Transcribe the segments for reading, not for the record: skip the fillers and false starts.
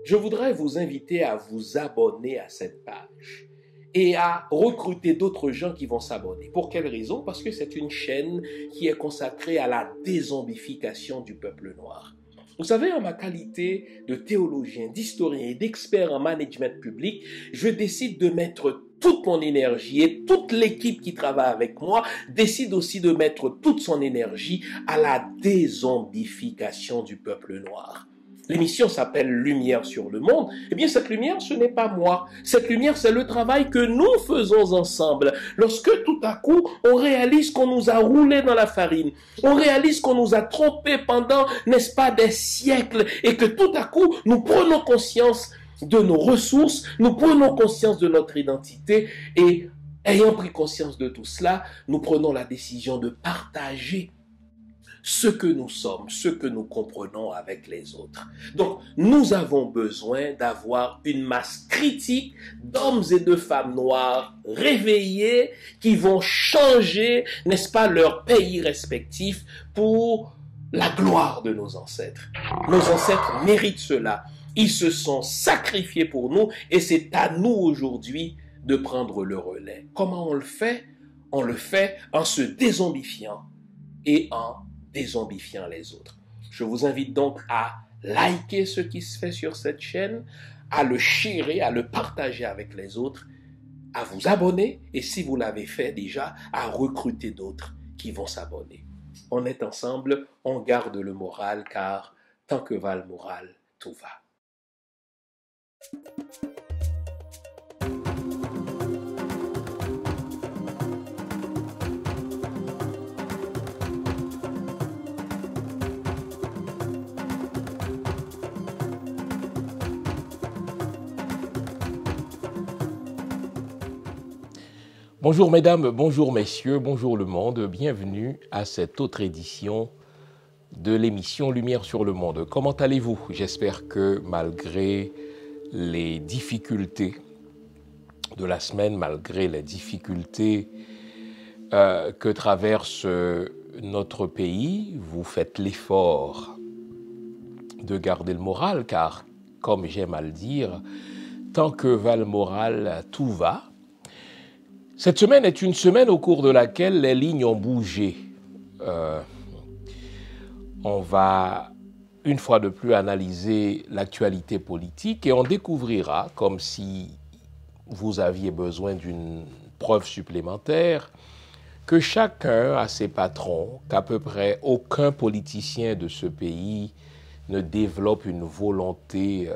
Je voudrais vous inviter à vous abonner à cette page et à recruter d'autres gens qui vont s'abonner. Pour quelle raison? Parce que c'est une chaîne qui est consacrée à la dézombification du peuple noir. Vous savez, en ma qualité de théologien, d'historien et d'expert en management public, je décide de mettre toute mon énergie et toute l'équipe qui travaille avec moi décide aussi de mettre toute son énergie à la dézombification du peuple noir. L'émission s'appelle Lumière sur le monde. Eh bien, cette lumière, ce n'est pas moi. Cette lumière, c'est le travail que nous faisons ensemble. Lorsque tout à coup, on réalise qu'on nous a roulé dans la farine, on réalise qu'on nous a trompés pendant, n'est-ce pas, des siècles, et que tout à coup, nous prenons conscience de nos ressources, nous prenons conscience de notre identité, et ayant pris conscience de tout cela, nous prenons la décision de partager ce que nous sommes, ce que nous comprenons avec les autres. Donc, nous avons besoin d'avoir une masse critique d'hommes et de femmes noirs réveillés qui vont changer, n'est-ce pas, leur pays respectif pour la gloire de nos ancêtres. Nos ancêtres méritent cela. Ils se sont sacrifiés pour nous et c'est à nous aujourd'hui de prendre le relais. Comment on le fait? On le fait en se dézombifiant et en dézombifiant les autres. Je vous invite donc à liker ce qui se fait sur cette chaîne, à le sharer, à le partager avec les autres, à vous abonner et si vous l'avez fait déjà, à recruter d'autres qui vont s'abonner. On est ensemble, on garde le moral car tant que va le moral, tout va. Bonjour mesdames, bonjour messieurs, bonjour le monde, bienvenue à cette autre édition de l'émission Lumière sur le monde. Comment allez-vous? J'espère que malgré les difficultés de la semaine, malgré les difficultés que traverse notre pays, vous faites l'effort de garder le moral, car comme j'aime à le dire, tant que va le moral, tout va. Cette semaine est une semaine au cours de laquelle les lignes ont bougé. On va une fois de plus analyser l'actualité politique et on découvrira, comme si vous aviez besoin d'une preuve supplémentaire, que chacun a ses patrons, qu'à peu près aucun politicien de ce pays ne développe une volonté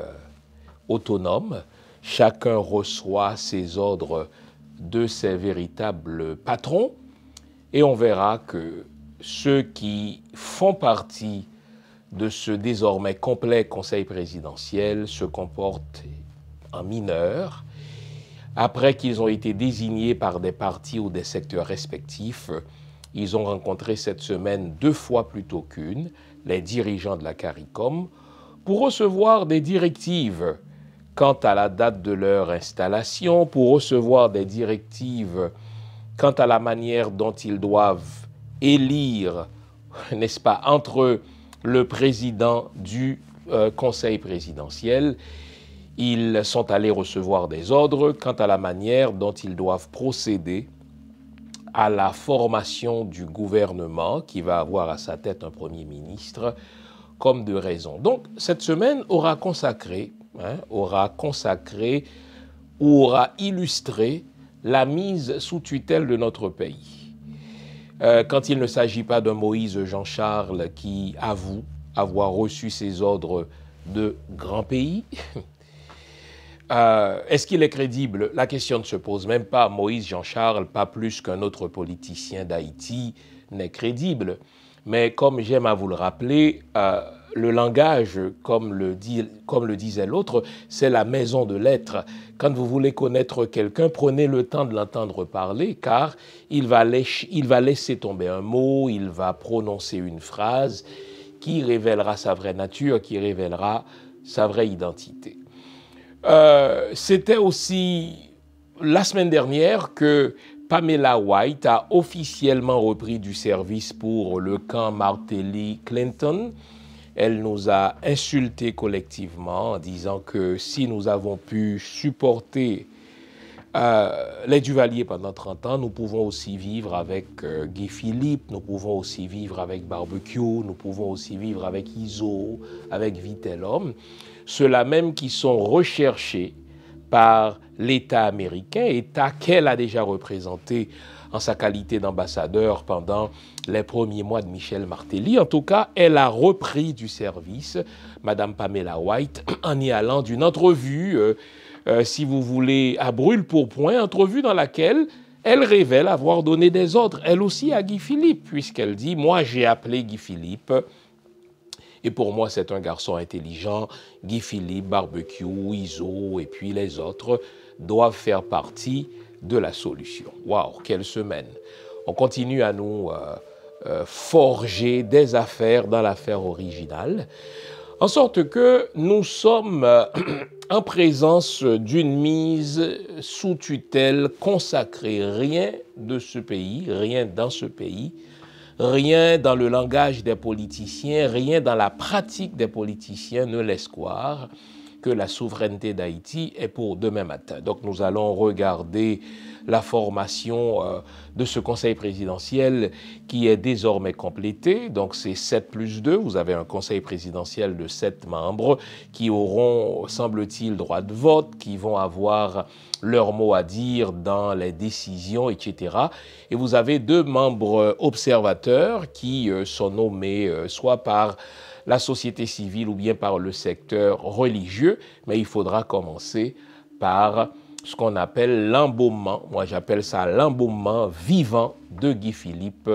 autonome. Chacun reçoit ses ordres de ses véritables patrons et on verra que ceux qui font partie de ce désormais complet conseil présidentiel se comportent en mineurs. Après qu'ils ont été désignés par des partis ou des secteurs respectifs, ils ont rencontré cette semaine 2 fois plutôt qu'une les dirigeants de la CARICOM pour recevoir des directives quant à la date de leur installation, pour recevoir des directives quant à la manière dont ils doivent élire, n'est-ce pas, entre le président du conseil présidentiel. Ils sont allés recevoir des ordres quant à la manière dont ils doivent procéder à la formation du gouvernement qui va avoir à sa tête un premier ministre, comme de raison. Donc, cette semaine aura consacré ou aura illustré la mise sous tutelle de notre pays. Quand il ne s'agit pas d'un Moïse Jean-Charles qui avoue avoir reçu ses ordres de grand pays, est-ce qu'il est crédible? La question ne se pose même pas. Moïse Jean-Charles, pas plus qu'un autre politicien d'Haïti, n'est crédible. Mais comme j'aime à vous le rappeler, le langage, comme le disait l'autre, c'est la maison de lettres. Quand vous voulez connaître quelqu'un, prenez le temps de l'entendre parler, car il va laisser tomber un mot, il va prononcer une phrase qui révélera sa vraie nature, qui révélera sa vraie identité. C'était aussi la semaine dernière que Pamela White a officiellement repris du service pour le camp Martelly-Clinton. Elle nous a insultés collectivement en disant que si nous avons pu supporter les Duvalier pendant 30 ans, nous pouvons aussi vivre avec Guy Philippe, nous pouvons aussi vivre avec Barbecue, nous pouvons aussi vivre avec Iso, avec Vitellum. Ceux-là même qui sont recherchés par l'État américain, État qu'elle a déjà représenté en sa qualité d'ambassadeur pendant les premiers mois de Michel Martelly. En tout cas, elle a repris du service, Madame Pamela White, en y allant d'une entrevue, si vous voulez, à brûle-pourpoint, entrevue dans laquelle elle révèle avoir donné des ordres, elle aussi, à Guy Philippe, puisqu'elle dit « Moi, j'ai appelé Guy Philippe ». Et pour moi, c'est un garçon intelligent. Guy Philippe, Barbecue, Iso et puis les autres doivent faire partie de la solution. Waouh, quelle semaine! On continue à nous forger des affaires dans l'affaire originale, en sorte que nous sommes en présence d'une mise sous tutelle consacrée. Rien de ce pays, rien dans ce pays, rien dans le langage des politiciens, rien dans la pratique des politiciens ne laisse croire que la souveraineté d'Haïti est pour demain matin. Donc nous allons regarder la formation de ce conseil présidentiel qui est désormais complété. Donc c'est 7+2. Vous avez un conseil présidentiel de 7 membres qui auront, semble-t-il, droit de vote, qui vont avoir leur mot à dire dans les décisions, etc. Et vous avez 2 membres observateurs qui sont nommés soit par la société civile ou bien par le secteur religieux, mais il faudra commencer par ce qu'on appelle l'embaumement, moi j'appelle ça l'embaumement vivant de Guy Philippe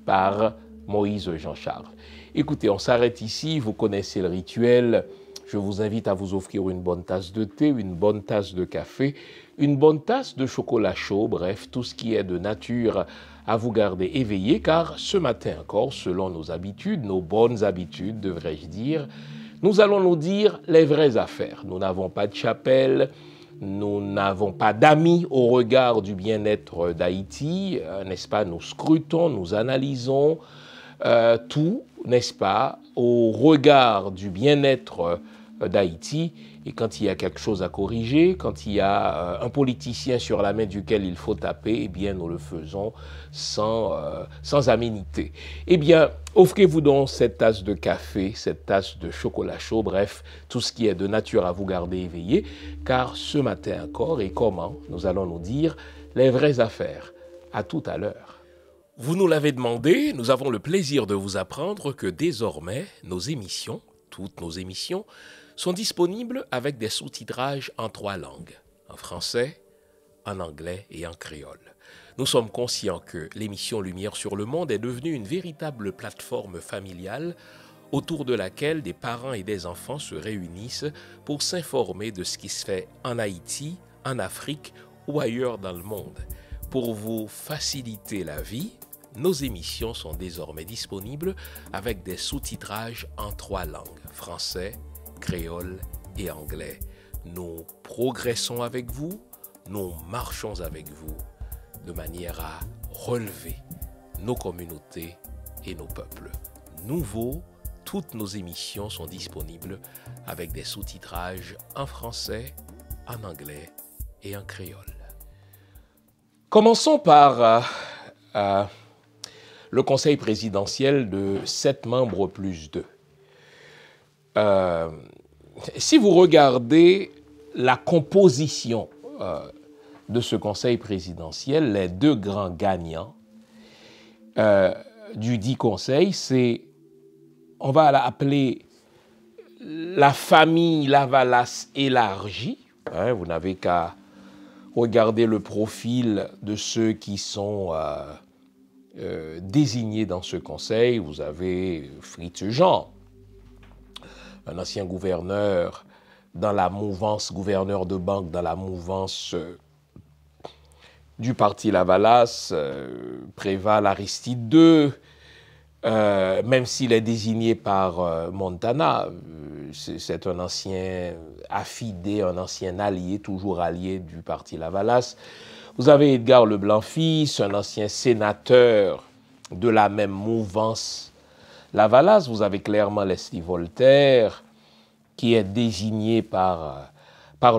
par Moïse Jean-Charles. Écoutez, on s'arrête ici, vous connaissez le rituel, je vous invite à vous offrir une bonne tasse de thé, une bonne tasse de café, une bonne tasse de chocolat chaud, bref, tout ce qui est de nature à vous garder éveillé, car ce matin encore, selon nos habitudes, nos bonnes habitudes, devrais-je dire, nous allons nous dire les vraies affaires. Nous n'avons pas de chapelle, nous n'avons pas d'amis au regard du bien-être d'Haïti, n'est-ce pas? Nous scrutons, nous analysons tout, n'est-ce pas, au regard du bien-être d'Haïti. Et quand il y a quelque chose à corriger, quand il y a un politicien sur la main duquel il faut taper, eh bien, nous le faisons sans aménité. Eh bien, offrez-vous donc cette tasse de café, cette tasse de chocolat chaud, bref, tout ce qui est de nature à vous garder éveillé, car ce matin encore, et comment, nous allons nous dire les vraies affaires. À tout à l'heure. Vous nous l'avez demandé, nous avons le plaisir de vous apprendre que désormais, nos émissions, toutes nos émissions, sont disponibles avec des sous-titrages en 3 langues, en français, en anglais et en créole. Nous sommes conscients que l'émission Lumière sur le monde est devenue une véritable plateforme familiale autour de laquelle des parents et des enfants se réunissent pour s'informer de ce qui se fait en Haïti, en Afrique ou ailleurs dans le monde. Pour vous faciliter la vie, nos émissions sont désormais disponibles avec des sous-titrages en 3 langues, français, créole et anglais. Nous progressons avec vous, nous marchons avec vous de manière à relever nos communautés et nos peuples. Nouveau, toutes nos émissions sont disponibles avec des sous-titrages en français, en anglais et en créole. Commençons par le conseil présidentiel de 7 membres plus 2. Si vous regardez la composition de ce conseil présidentiel, les 2 grands gagnants du dit conseil, c'est, on va l'appeler la famille Lavalas élargie. Vous n'avez qu'à regarder le profil de ceux qui sont désignés dans ce conseil. Vous avez Fritz Jean, un ancien gouverneur dans la mouvance, gouverneur de banque dans la mouvance du parti Lavalas, Préval Aristide II, même s'il est désigné par Montana, c'est un ancien affidé, un ancien allié, toujours allié du parti Lavalas. Vous avez Edgar Leblanc-Fils, un ancien sénateur de la même mouvance Lavalas. Vous avez clairement Leslie Voltaire, qui est désigné par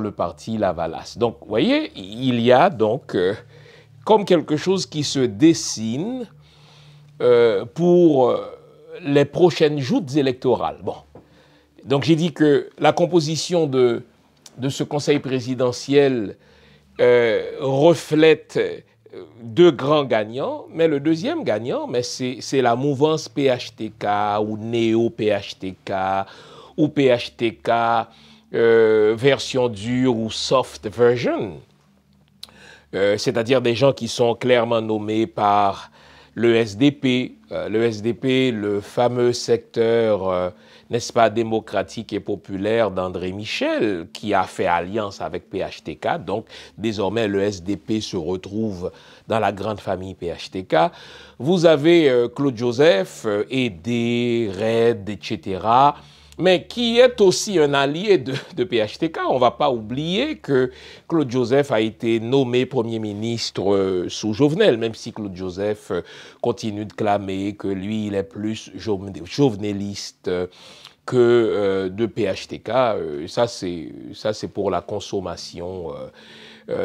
le parti Lavalas. Donc, vous voyez, il y a donc comme quelque chose qui se dessine pour les prochaines joutes électorales. Bon, donc j'ai dit que la composition de ce conseil présidentiel reflète deux grands gagnants, mais le deuxième gagnant, c'est la mouvance PHTK ou néo-PHTK ou PHTK version dure ou soft version, c'est-à-dire des gens qui sont clairement nommés par le SDP, le fameux secteur, n'est-ce pas, démocratique et populaire d'André Michel, qui a fait alliance avec PHTK. Donc, désormais, le SDP se retrouve dans la grande famille PHTK. Vous avez Claude Joseph, Aidé, Red, etc., mais qui est aussi un allié de PHTK. On ne va pas oublier que Claude Joseph a été nommé Premier ministre sous Jovenel, même si Claude Joseph continue de clamer que lui, il est plus joveneliste que de PHTK. Ça, c'est pour la consommation,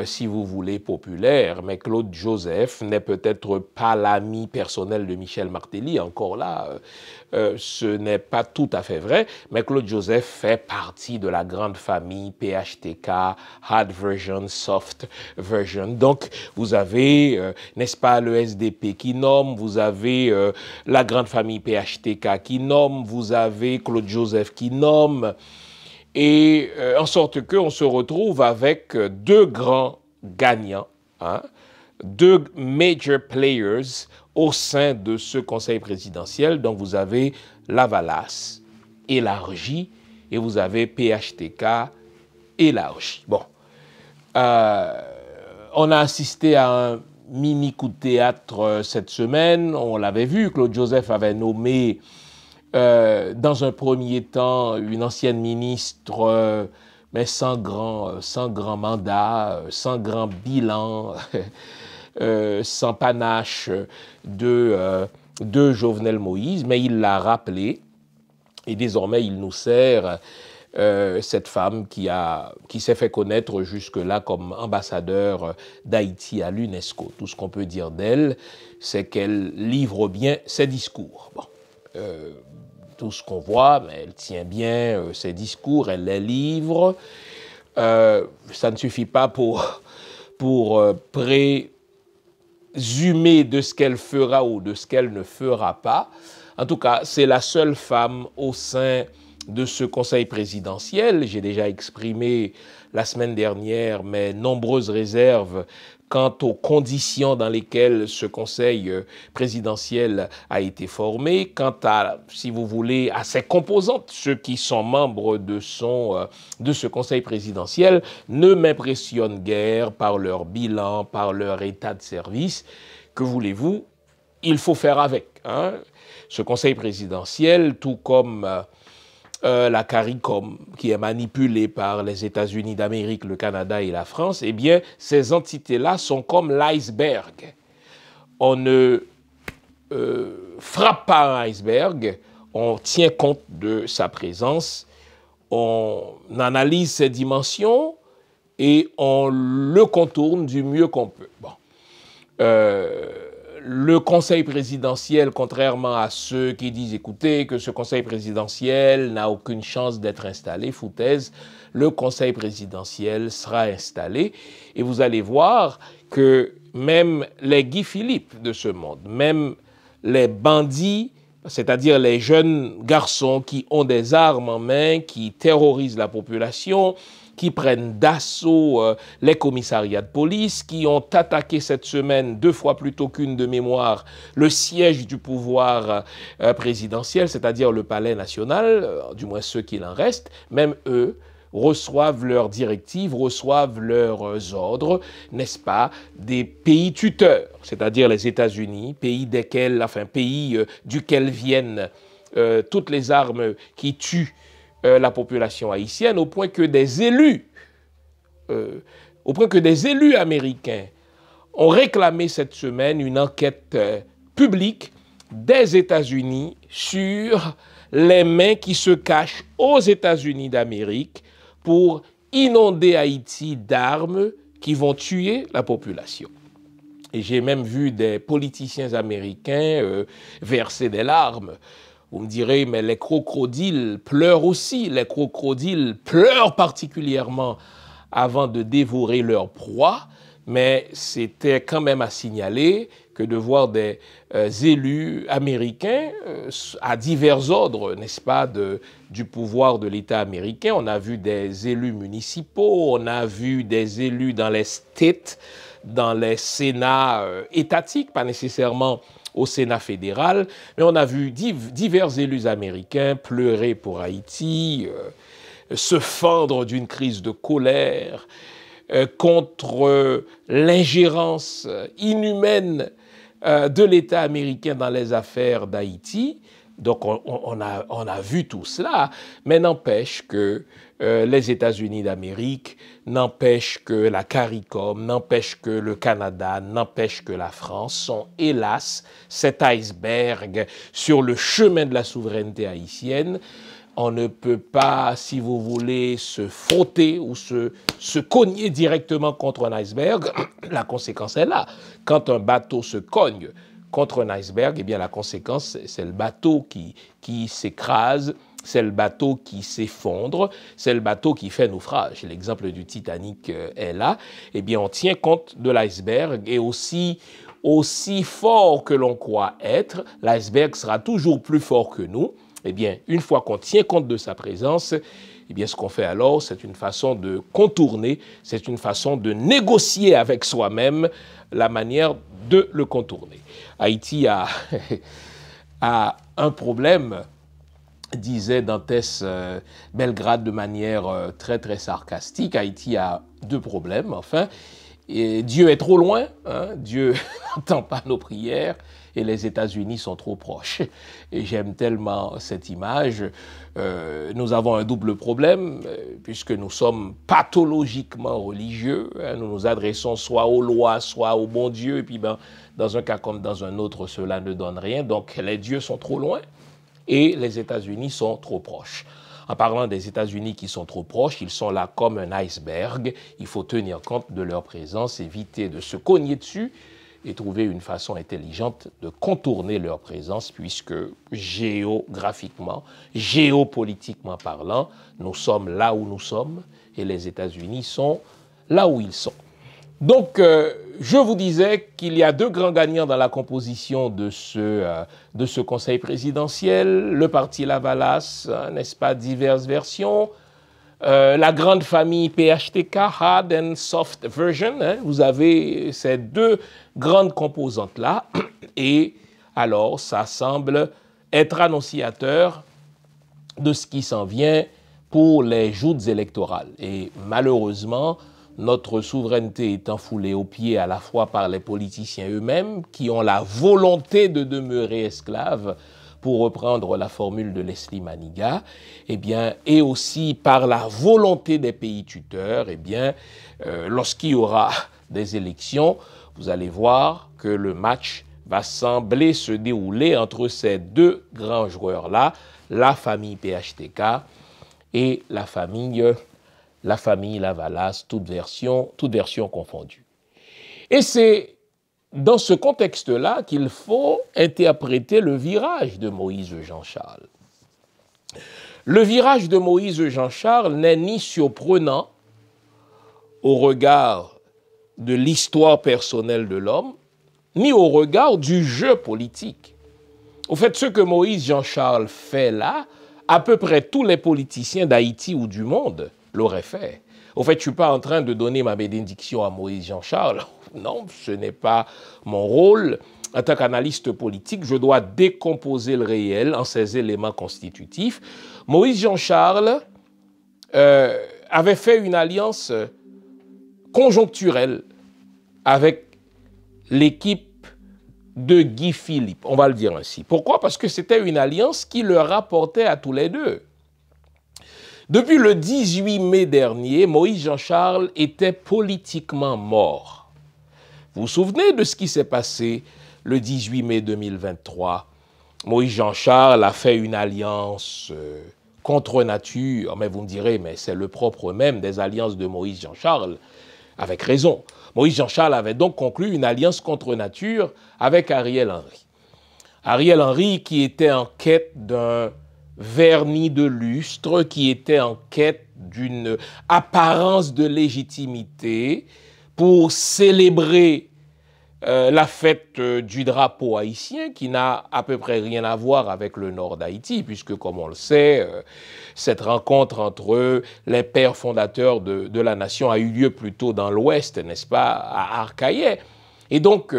si vous voulez, populaire. Mais Claude Joseph n'est peut-être pas l'ami personnel de Michel Martelly. Encore là, ce n'est pas tout à fait vrai. Mais Claude Joseph fait partie de la grande famille PHTK, hard version, soft version. Donc, vous avez, n'est-ce pas, le SDP qui nomme, vous avez la grande famille PHTK qui nomme, vous avez Claude Joseph qui nomme, et en sorte qu'on se retrouve avec deux grands gagnants, hein, deux major players au sein de ce conseil présidentiel. Donc vous avez Lavalas élargi et vous avez PHTK élargi. Bon, on a assisté à un mini coup de théâtre cette semaine. On l'avait vu, Claude Joseph avait nommé dans un premier temps une ancienne ministre, mais sans grand mandat, sans grand bilan, sans panache de Jovenel Moïse, mais il l'a rappelé et désormais il nous sert cette femme qui s'est fait connaître jusque-là comme ambassadeur d'Haïti à l'UNESCO. Tout ce qu'on peut dire d'elle, c'est qu'elle livre bien ses discours. Bon, tout ce qu'on voit, mais elle tient bien ses discours, elle les livre. Ça ne suffit pas pour présumer de ce qu'elle fera ou de ce qu'elle ne fera pas. En tout cas, c'est la seule femme au sein de ce conseil présidentiel. J'ai déjà exprimé la semaine dernière mes nombreuses réserves quant aux conditions dans lesquelles ce conseil présidentiel a été formé, quant à, si vous voulez, à ses composantes. Ceux qui sont membres de ce conseil présidentiel ne m'impressionnent guère par leur bilan, par leur état de service. Que voulez-vous? Il faut faire avec, hein. Ce conseil présidentiel, tout comme la CARICOM, qui est manipulée par les États-Unis d'Amérique, le Canada et la France, eh bien, ces entités-là sont comme l'iceberg. On ne frappe pas un iceberg, on tient compte de sa présence, on analyse ses dimensions et on le contourne du mieux qu'on peut. Bon. Le conseil présidentiel, contrairement à ceux qui disent, écoutez, que ce conseil présidentiel n'a aucune chance d'être installé, foutaise, le conseil présidentiel sera installé et vous allez voir que même les Guy Philippe de ce monde, même les bandits, c'est-à-dire les jeunes garçons qui ont des armes en main, qui terrorisent la population, qui prennent d'assaut les commissariats de police, qui ont attaqué cette semaine, 2 fois plutôt qu'une de mémoire, le siège du pouvoir présidentiel, c'est-à-dire le palais national, du moins ceux qu'il en reste, même eux, reçoivent leurs directives, reçoivent leurs ordres, n'est-ce pas, des pays tuteurs, c'est-à-dire les États-Unis, pays duquel viennent toutes les armes qui tuent la population haïtienne, au point que des élus américains ont réclamé cette semaine une enquête publique des États-Unis sur les mains qui se cachent aux États-Unis d'Amérique pour inonder Haïti d'armes qui vont tuer la population. Et j'ai même vu des politiciens américains verser des larmes. Vous me direz, mais les crocodiles pleurent aussi. Les crocodiles pleurent particulièrement avant de dévorer leur proie. Mais c'était quand même à signaler que de voir des élus américains à divers ordres, n'est-ce pas, du pouvoir de l'État américain. On a vu des élus municipaux, on a vu des élus dans les States, dans les Sénats étatiques, pas nécessairement au Sénat fédéral, mais on a vu divers élus américains pleurer pour Haïti, se fendre d'une crise de colère, contre l'ingérence inhumaine de l'État américain dans les affaires d'Haïti. Donc on a vu tout cela, mais n'empêche que les États-Unis d'Amérique, n'empêche que la CARICOM, n'empêche que le Canada, n'empêche que la France sont hélas cet iceberg sur le chemin de la souveraineté haïtienne. On ne peut pas, si vous voulez, se frotter ou se cogner directement contre un iceberg. La conséquence est là. Quand un bateau se cogne contre un iceberg, eh bien la conséquence, c'est le bateau qui s'écrase, c'est le bateau qui s'effondre, c'est le bateau qui fait naufrage. L'exemple du Titanic est là. Eh bien, on tient compte de l'iceberg et aussi fort que l'on croit être, l'iceberg sera toujours plus fort que nous. Eh bien, une fois qu'on tient compte de sa présence, eh bien, ce qu'on fait alors, c'est une façon de contourner, c'est une façon de négocier avec soi-même la manière de le contourner. Haïti a un problème, disait Dantès Belgrade de manière très très sarcastique. Haïti a 2 problèmes, enfin. Et Dieu est trop loin, hein? Dieu n'entend pas nos prières et les États-Unis sont trop proches. Et j'aime tellement cette image. Nous avons un double problème, puisque nous sommes pathologiquement religieux. Hein? Nous nous adressons soit aux lois, soit au bon Dieu. Et puis, dans un cas comme dans un autre, cela ne donne rien. Donc, les dieux sont trop loin et les États-Unis sont trop proches. En parlant des États-Unis qui sont trop proches, ils sont là comme un iceberg. Il faut tenir compte de leur présence, éviter de se cogner dessus et trouver une façon intelligente de contourner leur présence, puisque géographiquement, géopolitiquement parlant, nous sommes là où nous sommes et les États-Unis sont là où ils sont. Donc, je vous disais qu'il y a 2 grands gagnants dans la composition de ce conseil présidentiel. Le parti Lavalas, n'est-ce pas, diverses versions. La grande famille PHTK, Hard and Soft Version. Hein, vous avez ces 2 grandes composantes-là. Et alors, ça semble être annonciateur de ce qui s'en vient pour les joutes électorales. Et malheureusement, notre souveraineté étant foulée aux pieds à la fois par les politiciens eux-mêmes, qui ont la volonté de demeurer esclaves, pour reprendre la formule de Leslie Maniga, eh bien, et aussi par la volonté des pays tuteurs, eh bien, lorsqu'il y aura des élections, vous allez voir que le match va sembler se dérouler entre ces 2 grands joueurs-là, la famille PHTK et la famille Lavalas, toute version confondue. Et c'est dans ce contexte-là qu'il faut interpréter le virage de Moïse Jean-Charles. Le virage de Moïse Jean-Charles n'est ni surprenant au regard de l'histoire personnelle de l'homme, ni au regard du jeu politique. Au fait, ce que Moïse Jean-Charles fait là, à peu près tous les politiciens d'Haïti ou du monde l'auraient fait. Au fait, je ne suis pas en train de donner ma bénédiction à Moïse Jean-Charles. Non, ce n'est pas mon rôle. En tant qu'analyste politique, je dois décomposer le réel en ses éléments constitutifs. Moïse Jean-Charles avait fait une alliance conjoncturelle avec l'équipe de Guy Philippe, on va le dire ainsi. Pourquoi? Parce que c'était une alliance qui leur rapportait à tous les deux. Depuis le 18 mai dernier, Moïse Jean-Charles était politiquement mort. Vous vous souvenez de ce qui s'est passé le 18 mai 2023? Moïse Jean-Charles a fait une alliance contre nature. Mais vous me direz, mais c'est le propre même des alliances de Moïse Jean-Charles. Avec raison. Moïse Jean-Charles avait donc conclu une alliance contre nature avec Ariel Henry. Ariel Henry qui était en quête d'un vernis de lustre, qui était en quête d'une apparence de légitimité pour célébrer la fête du drapeau haïtien, qui n'a à peu près rien à voir avec le nord d'Haïti, puisque, comme on le sait, cette rencontre entre les pères fondateurs de la nation a eu lieu plutôt dans l'ouest, n'est-ce pas, à Arcahaie. Et donc,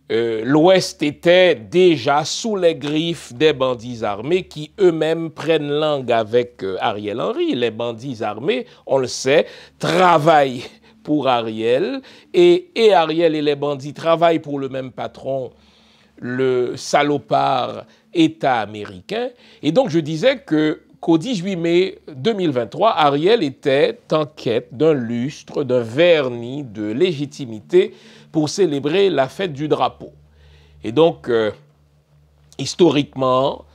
l'ouest était déjà sous les griffes des bandits armés qui eux-mêmes prennent langue avec Ariel Henry. Les bandits armés, on le sait, travaillent pour Ariel, et Ariel et les bandits travaillent pour le même patron, le salopard État américain. Et donc je disais qu'au 18 mai 2023, Ariel était en quête d'un lustre, d'un vernis de légitimité pour célébrer la fête du drapeau. Et donc, historiquement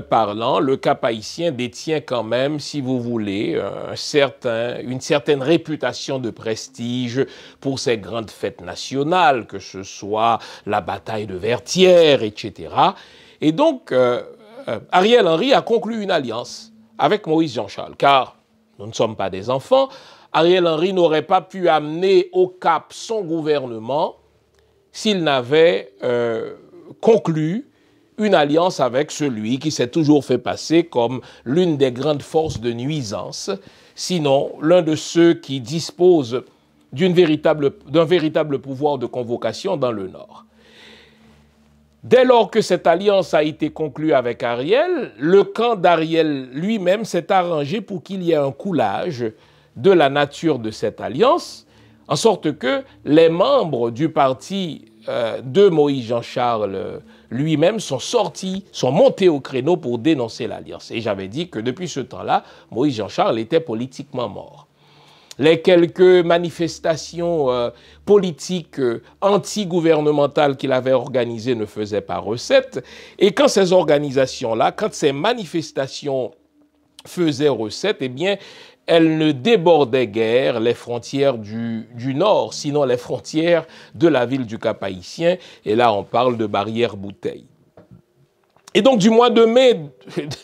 parlant, le Cap haïtien détient quand même, si vous voulez, une certaine réputation de prestige pour ses grandes fêtes nationales, que ce soit la bataille de Vertières, etc. Et donc, Ariel Henry a conclu une alliance avec Moïse Jean-Charles, car nous ne sommes pas des enfants. Ariel Henry n'aurait pas pu amener au Cap son gouvernement s'il n'avait conclu une alliance avec celui qui s'est toujours fait passer comme l'une des grandes forces de nuisance, sinon l'un de ceux qui disposent d'un véritable pouvoir de convocation dans le Nord. Dès lors que cette alliance a été conclue avec Ariel, le camp d'Ariel lui-même s'est arrangé pour qu'il y ait un coulage de la nature de cette alliance, en sorte que les membres du parti de Moïse Jean-Charles lui-même sont montés au créneau pour dénoncer l'alliance. Et j'avais dit que depuis ce temps-là, Moïse Jean-Charles était politiquement mort. Les quelques manifestations politiques anti-gouvernementales qu'il avait organisées ne faisaient pas recette. Et quand ces organisations-là, quand ces manifestations faisaient recette, eh bien, elles ne débordaient guère les frontières du Nord, sinon les frontières de la ville du Cap haïtien. Et là, on parle de Barrière-Bouteille. Et donc, du mois de mai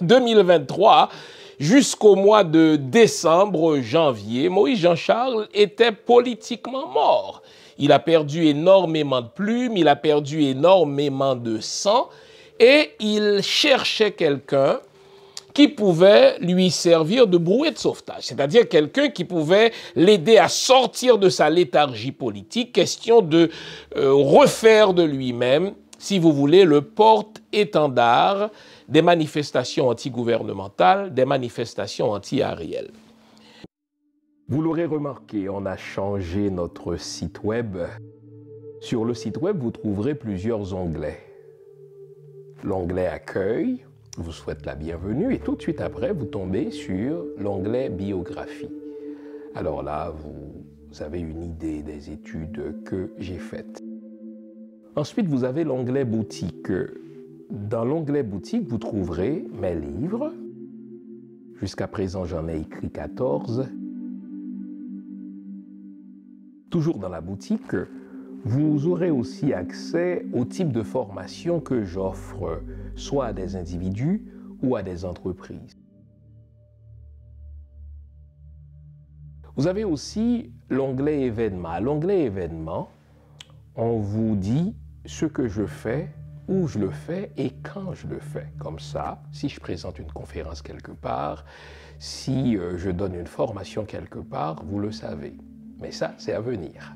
2023 jusqu'au mois de décembre, janvier, Moïse Jean-Charles était politiquement mort. Il a perdu énormément de plumes, il a perdu énormément de sang, et il cherchait quelqu'un qui pouvait lui servir de bouée de sauvetage, c'est-à-dire quelqu'un qui pouvait l'aider à sortir de sa léthargie politique, question de refaire de lui-même, si vous voulez, le porte-étendard des manifestations anti-gouvernementales, des manifestations anti-Ariel. Vous l'aurez remarqué, on a changé notre site web. Sur le site web, vous trouverez plusieurs onglets. L'onglet Accueil vous souhaite la bienvenue et tout de suite après, vous tombez sur l'onglet Biographie. Alors là, vous avez une idée des études que j'ai faites. Ensuite, vous avez l'onglet Boutique. Dans l'onglet Boutique, vous trouverez mes livres. Jusqu'à présent, j'en ai écrit 14. Toujours dans la boutique, vous aurez aussi accès au type de formation que j'offre, soit à des individus ou à des entreprises. Vous avez aussi l'onglet événements. À l'onglet événements, on vous dit ce que je fais où je le fais et quand je le fais. Comme ça, si je présente une conférence quelque part, si je donne une formation quelque part, vous le savez. Mais ça, c'est à venir.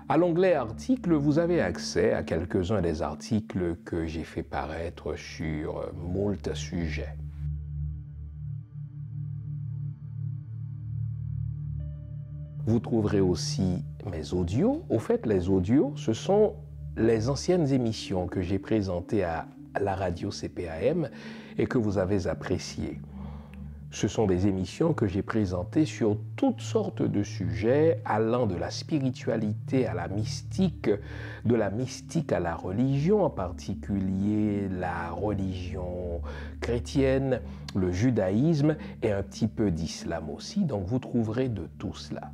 À l'onglet articles, vous avez accès à quelques-uns des articles que j'ai fait paraître sur moult sujets. Vous trouverez aussi mes audios. Au fait, les audios, ce sont les anciennes émissions que j'ai présentées à la radio CPAM et que vous avez appréciées. Ce sont des émissions que j'ai présentées sur toutes sortes de sujets allant de la spiritualité à la mystique, de la mystique à la religion, en particulier la religion chrétienne, le judaïsme et un petit peu d'islam aussi. Donc vous trouverez de tout cela.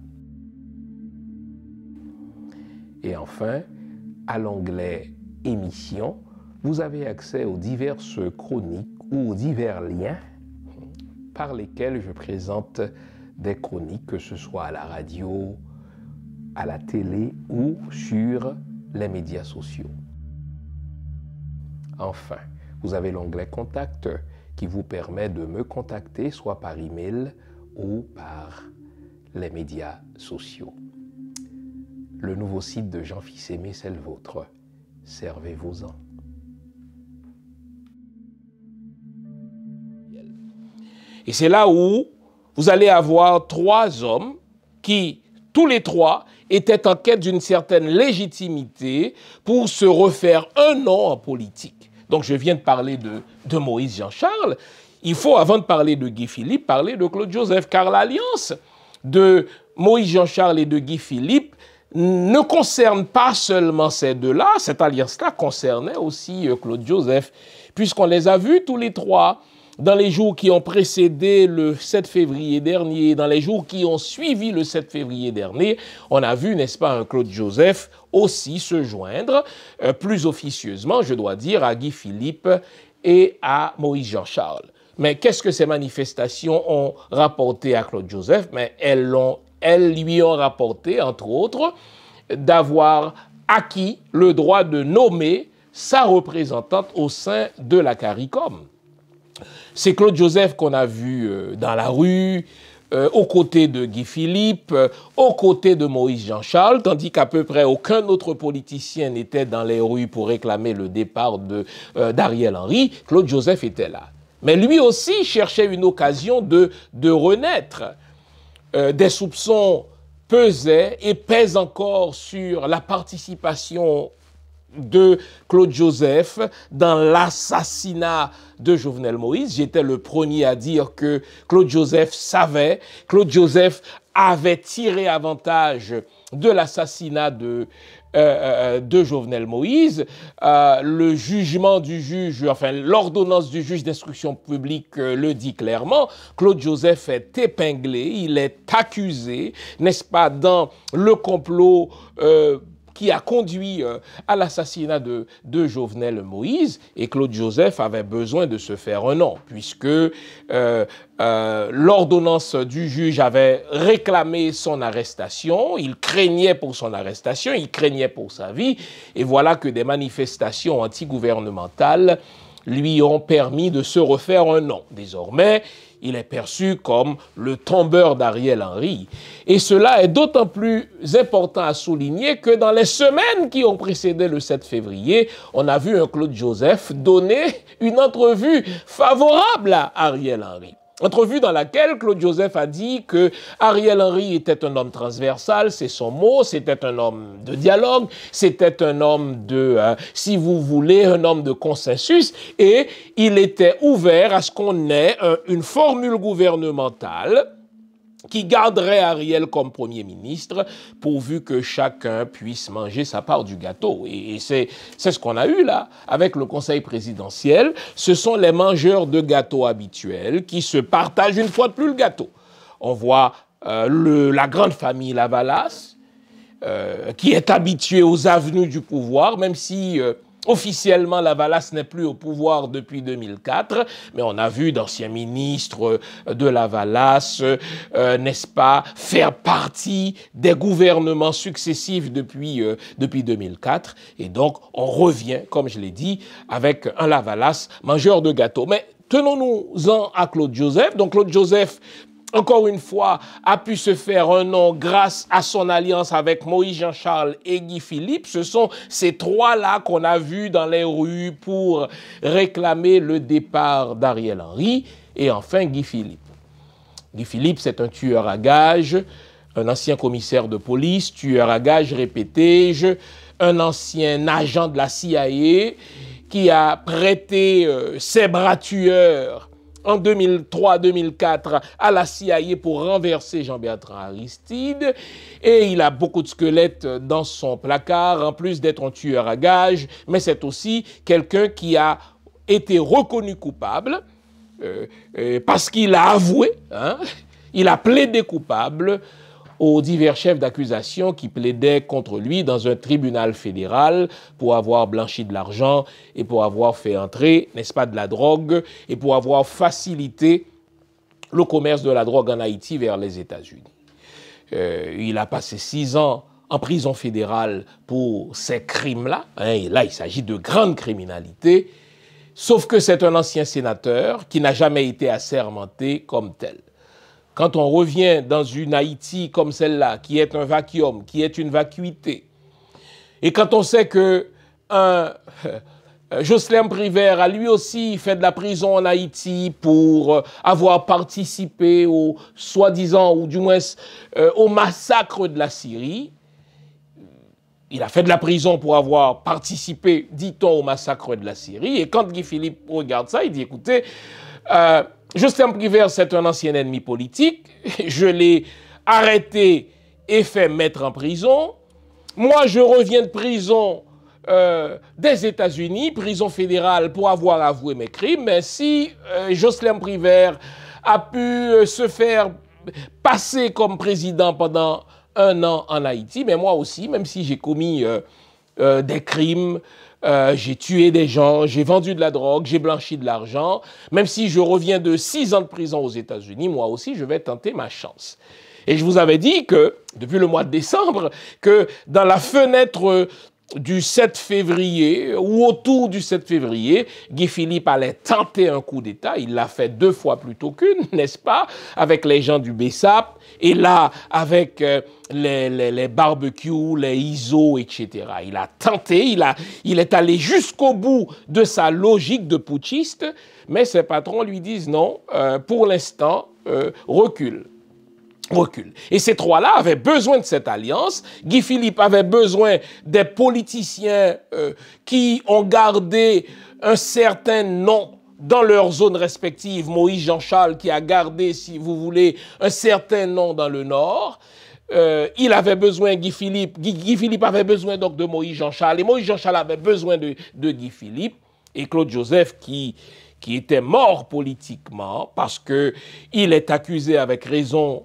Et enfin, à l'onglet émissions, vous avez accès aux diverses chroniques ou aux divers liens par lesquels je présente des chroniques, que ce soit à la radio, à la télé ou sur les médias sociaux. Enfin, vous avez l'onglet Contact qui vous permet de me contacter soit par email ou par les médias sociaux. Le nouveau site de Jean Fils-Aimé, c'est le vôtre. Servez-vous-en. Et c'est là où vous allez avoir trois hommes qui, tous les trois, étaient en quête d'une certaine légitimité pour se refaire un nom en politique. Donc je viens de parler de Moïse Jean-Charles. Il faut, avant de parler de Guy Philippe, parler de Claude Joseph, car l'alliance de Moïse Jean-Charles et de Guy Philippe ne concerne pas seulement ces deux-là, cette alliance-là concernait aussi Claude Joseph, puisqu'on les a vus tous les trois dans les jours qui ont précédé le 7 février dernier, dans les jours qui ont suivi le 7 février dernier, on a vu, n'est-ce pas, un Claude Joseph aussi se joindre, plus officieusement, je dois dire, à Guy Philippe et à Moïse Jean-Charles. Mais qu'est-ce que ces manifestations ont rapporté à Claude Joseph? Mais elles lui ont rapporté, entre autres, d'avoir acquis le droit de nommer sa représentante au sein de la CARICOM. C'est Claude Joseph qu'on a vu dans la rue, aux côtés de Guy Philippe, aux côtés de Moïse Jean-Charles, tandis qu'à peu près aucun autre politicien n'était dans les rues pour réclamer le départ d'Ariel Henry. Claude Joseph était là. Mais lui aussi cherchait une occasion de renaître. Des soupçons pesaient et pèsent encore sur la participation de Claude Joseph dans l'assassinat de Jovenel Moïse. J'étais le premier à dire que Claude Joseph savait, Claude Joseph avait tiré avantage de l'assassinat de Jovenel Moïse. Le jugement du juge, enfin l'ordonnance du juge d'instruction publique le dit clairement. Claude Joseph est épinglé, il est accusé, n'est-ce pas, dans le complot qui a conduit à l'assassinat de Jovenel Moïse, et Claude Joseph avait besoin de se faire un nom, puisque l'ordonnance du juge avait réclamé son arrestation, il craignait pour son arrestation, il craignait pour sa vie, et voilà que des manifestations antigouvernementales lui ont permis de se refaire un nom. Désormais, il est perçu comme le tombeur d'Ariel Henry. Et cela est d'autant plus important à souligner que dans les semaines qui ont précédé le 7 février, on a vu un Claude Joseph donner une entrevue favorable à Ariel Henry. Entrevue dans laquelle Claude Joseph a dit que Ariel Henry était un homme transversal, c'est son mot, c'était un homme de dialogue, c'était un homme de, si vous voulez, un homme de consensus, et il était ouvert à ce qu'on ait une formule gouvernementale qui garderait Ariel comme Premier ministre, pourvu que chacun puisse manger sa part du gâteau. Et c'est ce qu'on a eu là, avec le Conseil présidentiel. Ce sont les mangeurs de gâteaux habituels qui se partagent une fois de plus le gâteau. On voit la grande famille Lavalas, qui est habituée aux avenues du pouvoir, même si Officiellement, Lavalas n'est plus au pouvoir depuis 2004, mais on a vu d'anciens ministres de Lavalas, n'est-ce pas, faire partie des gouvernements successifs depuis 2004. Et donc, on revient, comme je l'ai dit, avec un Lavalas mangeur de gâteaux. Mais tenons-nous-en à Claude Joseph. Donc, Claude Joseph, encore une fois, a pu se faire un nom grâce à son alliance avec Moïse Jean-Charles et Guy Philippe. Ce sont ces trois-là qu'on a vus dans les rues pour réclamer le départ d'Ariel Henry. Et enfin, Guy Philippe. Guy Philippe, c'est un tueur à gages, un ancien commissaire de police, tueur à gages, répété-je, un ancien agent de la CIA qui a prêté ses bras tueurs en 2003-2004 à la CIA pour renverser Jean-Bertrand Aristide. Et il a beaucoup de squelettes dans son placard, en plus d'être un tueur à gages, mais c'est aussi quelqu'un qui a été reconnu coupable parce qu'il a avoué, il a plaidé coupable aux divers chefs d'accusation qui plaidaient contre lui dans un tribunal fédéral pour avoir blanchi de l'argent et pour avoir fait entrer, n'est-ce pas, de la drogue et pour avoir facilité le commerce de la drogue en Haïti vers les États-Unis. Il a passé 6 ans en prison fédérale pour ces crimes-là. Et là, il s'agit de grande criminalité, sauf que c'est un ancien sénateur qui n'a jamais été assermenté comme tel. Quand on revient dans une Haïti comme celle-là, qui est un vacuum, qui est une vacuité, et quand on sait que Jocelyn Privert a lui aussi fait de la prison en Haïti pour avoir participé au soi-disant, ou du moins au massacre de la Syrie, il a fait de la prison pour avoir participé, dit-on, au massacre de la Syrie, et quand Guy Philippe regarde ça, il dit, écoutez, Jocelyn Privert, c'est un ancien ennemi politique. Je l'ai arrêté et fait mettre en prison. Moi, je reviens de prison des États-Unis, prison fédérale, pour avoir avoué mes crimes. Mais si Jocelyn Privert a pu se faire passer comme président pendant 1 an en Haïti, mais moi aussi, même si j'ai commis des crimes, j'ai tué des gens, j'ai vendu de la drogue, j'ai blanchi de l'argent. Même si je reviens de 6 ans de prison aux États-Unis, moi aussi, je vais tenter ma chance. Et je vous avais dit que, depuis le mois de décembre, que dans la fenêtre du 7 février, ou autour du 7 février, Guy Philippe allait tenter un coup d'État. Il l'a fait 2 fois plutôt qu'une, n'est-ce pas, avec les gens du BESAP, et là, avec les barbecues, les ISO, etc. Il a tenté, il est allé jusqu'au bout de sa logique de putschiste, mais ses patrons lui disent non, pour l'instant, recule. Et ces trois-là avaient besoin de cette alliance. Guy Philippe avait besoin des politiciens qui ont gardé un certain nom dans leur zone respective. Moïse Jean-Charles qui a gardé, si vous voulez, un certain nom dans le Nord. Il avait besoin, Guy Philippe avait besoin donc de Moïse Jean-Charles. Et Moïse Jean-Charles avait besoin de Guy Philippe. Et Claude Joseph qui était mort politiquement parce qu'il est accusé avec raison,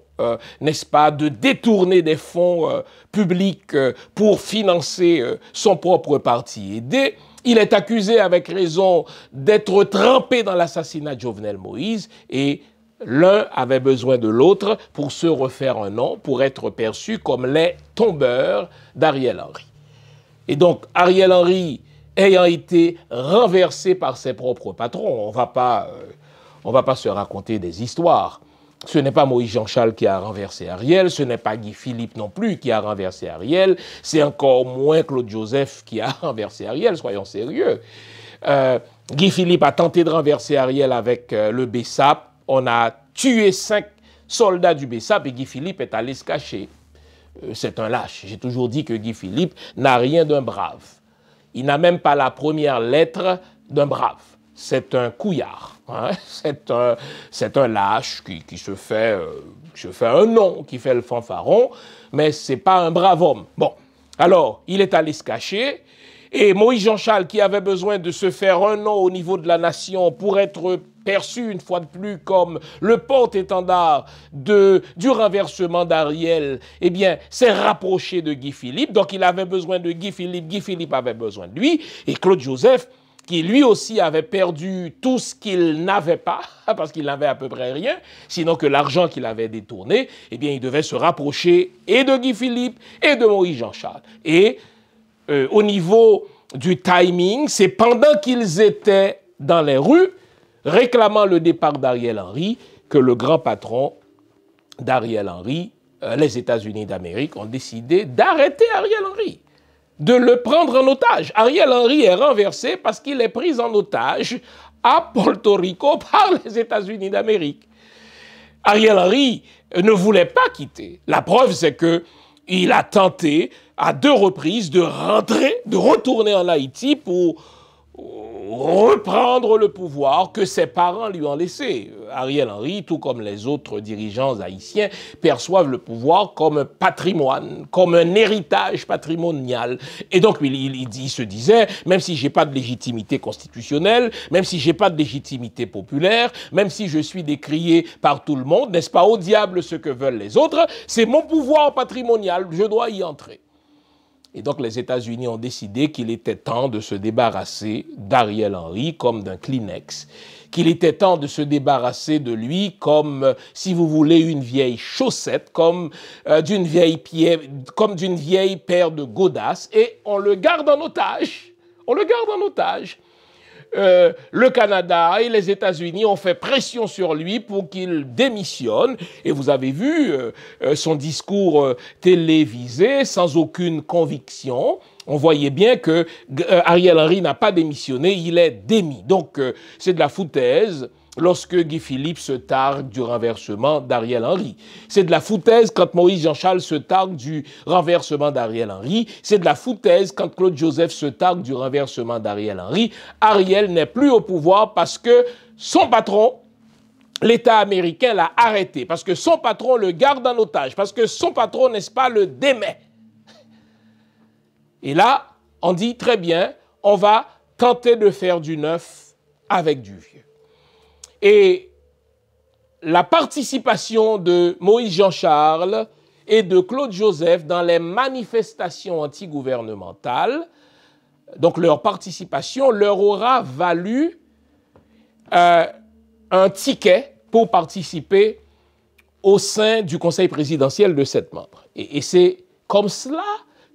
n'est-ce pas, de détourner des fonds publics pour financer son propre parti aidé. Il est accusé avec raison d'être trempé dans l'assassinat de Jovenel Moïse et l'un avait besoin de l'autre pour se refaire un nom, pour être perçu comme les tombeurs d'Ariel Henry. Et donc, Ariel Henry ayant été renversé par ses propres patrons, on va pas se raconter des histoires. Ce n'est pas Moïse Jean-Charles qui a renversé Ariel, ce n'est pas Guy Philippe non plus qui a renversé Ariel, c'est encore moins Claude Joseph qui a renversé Ariel, soyons sérieux. Guy Philippe a tenté de renverser Ariel avec le BESAP, on a tué 5 soldats du BESAP et Guy Philippe est allé se cacher. C'est un lâche, j'ai toujours dit que Guy Philippe n'a rien d'un brave. Il n'a même pas la première lettre d'un brave. C'est un couillard. Hein? C'est un lâche qui se fait un nom, qui fait le fanfaron, mais c'est pas un brave homme. Bon, alors, il est allé se cacher, et Moïse Jean-Charles, qui avait besoin de se faire un nom au niveau de la nation pour être perçu une fois de plus comme le porte-étendard du renversement d'Ariel, eh bien, s'est rapproché de Guy Philippe. Donc, il avait besoin de Guy Philippe avait besoin de lui. Et Claude Joseph, qui lui aussi avait perdu tout ce qu'il n'avait pas, parce qu'il n'avait à peu près rien, sinon que l'argent qu'il avait détourné, eh bien, il devait se rapprocher et de Guy Philippe et de Moïse Jean-Charles. Et au niveau du timing, c'est pendant qu'ils étaient dans les rues, réclamant le départ d'Ariel Henry, que le grand patron d'Ariel Henry, les États-Unis d'Amérique, ont décidé d'arrêter Ariel Henry, de le prendre en otage. Ariel Henry est renversé parce qu'il est pris en otage à Porto Rico par les États-Unis d'Amérique. Ariel Henry ne voulait pas quitter. La preuve, c'est qu'il a tenté à 2 reprises de retourner en Haïti pour reprendre le pouvoir que ses parents lui ont laissé. Ariel Henry, tout comme les autres dirigeants haïtiens, perçoivent le pouvoir comme un patrimoine, comme un héritage patrimonial. Et donc, il se disait, même si j'ai pas de légitimité constitutionnelle, même si j'ai pas de légitimité populaire, même si je suis décrié par tout le monde, n'est-ce pas, au diable ce que veulent les autres, c'est mon pouvoir patrimonial, je dois y entrer. Et donc, les États-Unis ont décidé qu'il était temps de se débarrasser d'Ariel Henry comme d'un Kleenex, qu'il était temps de se débarrasser de lui comme, si vous voulez, une vieille chaussette, comme d'une vieille paire de godasses, et on le garde en otage. On le garde en otage. Le Canada et les États-Unis ont fait pression sur lui pour qu'il démissionne. Et vous avez vu son discours télévisé sans aucune conviction. On voyait bien que Ariel Henry n'a pas démissionné, il est démis. Donc c'est de la foutaise lorsque Guy Philippe se targue du renversement d'Ariel Henry. C'est de la foutaise quand Moïse Jean-Charles se targue du renversement d'Ariel Henry. C'est de la foutaise quand Claude Joseph se targue du renversement d'Ariel Henry. Ariel n'est plus au pouvoir parce que son patron, l'État américain, l'a arrêté. Parce que son patron le garde en otage. Parce que son patron, n'est-ce pas, le démet. Et là, on dit très bien, on va tenter de faire du neuf avec du vieux. Et la participation de Moïse Jean-Charles et de Claude Joseph dans les manifestations antigouvernementales, donc leur participation leur aura valu un ticket pour participer au sein du conseil présidentiel de 7 membres. Et c'est comme cela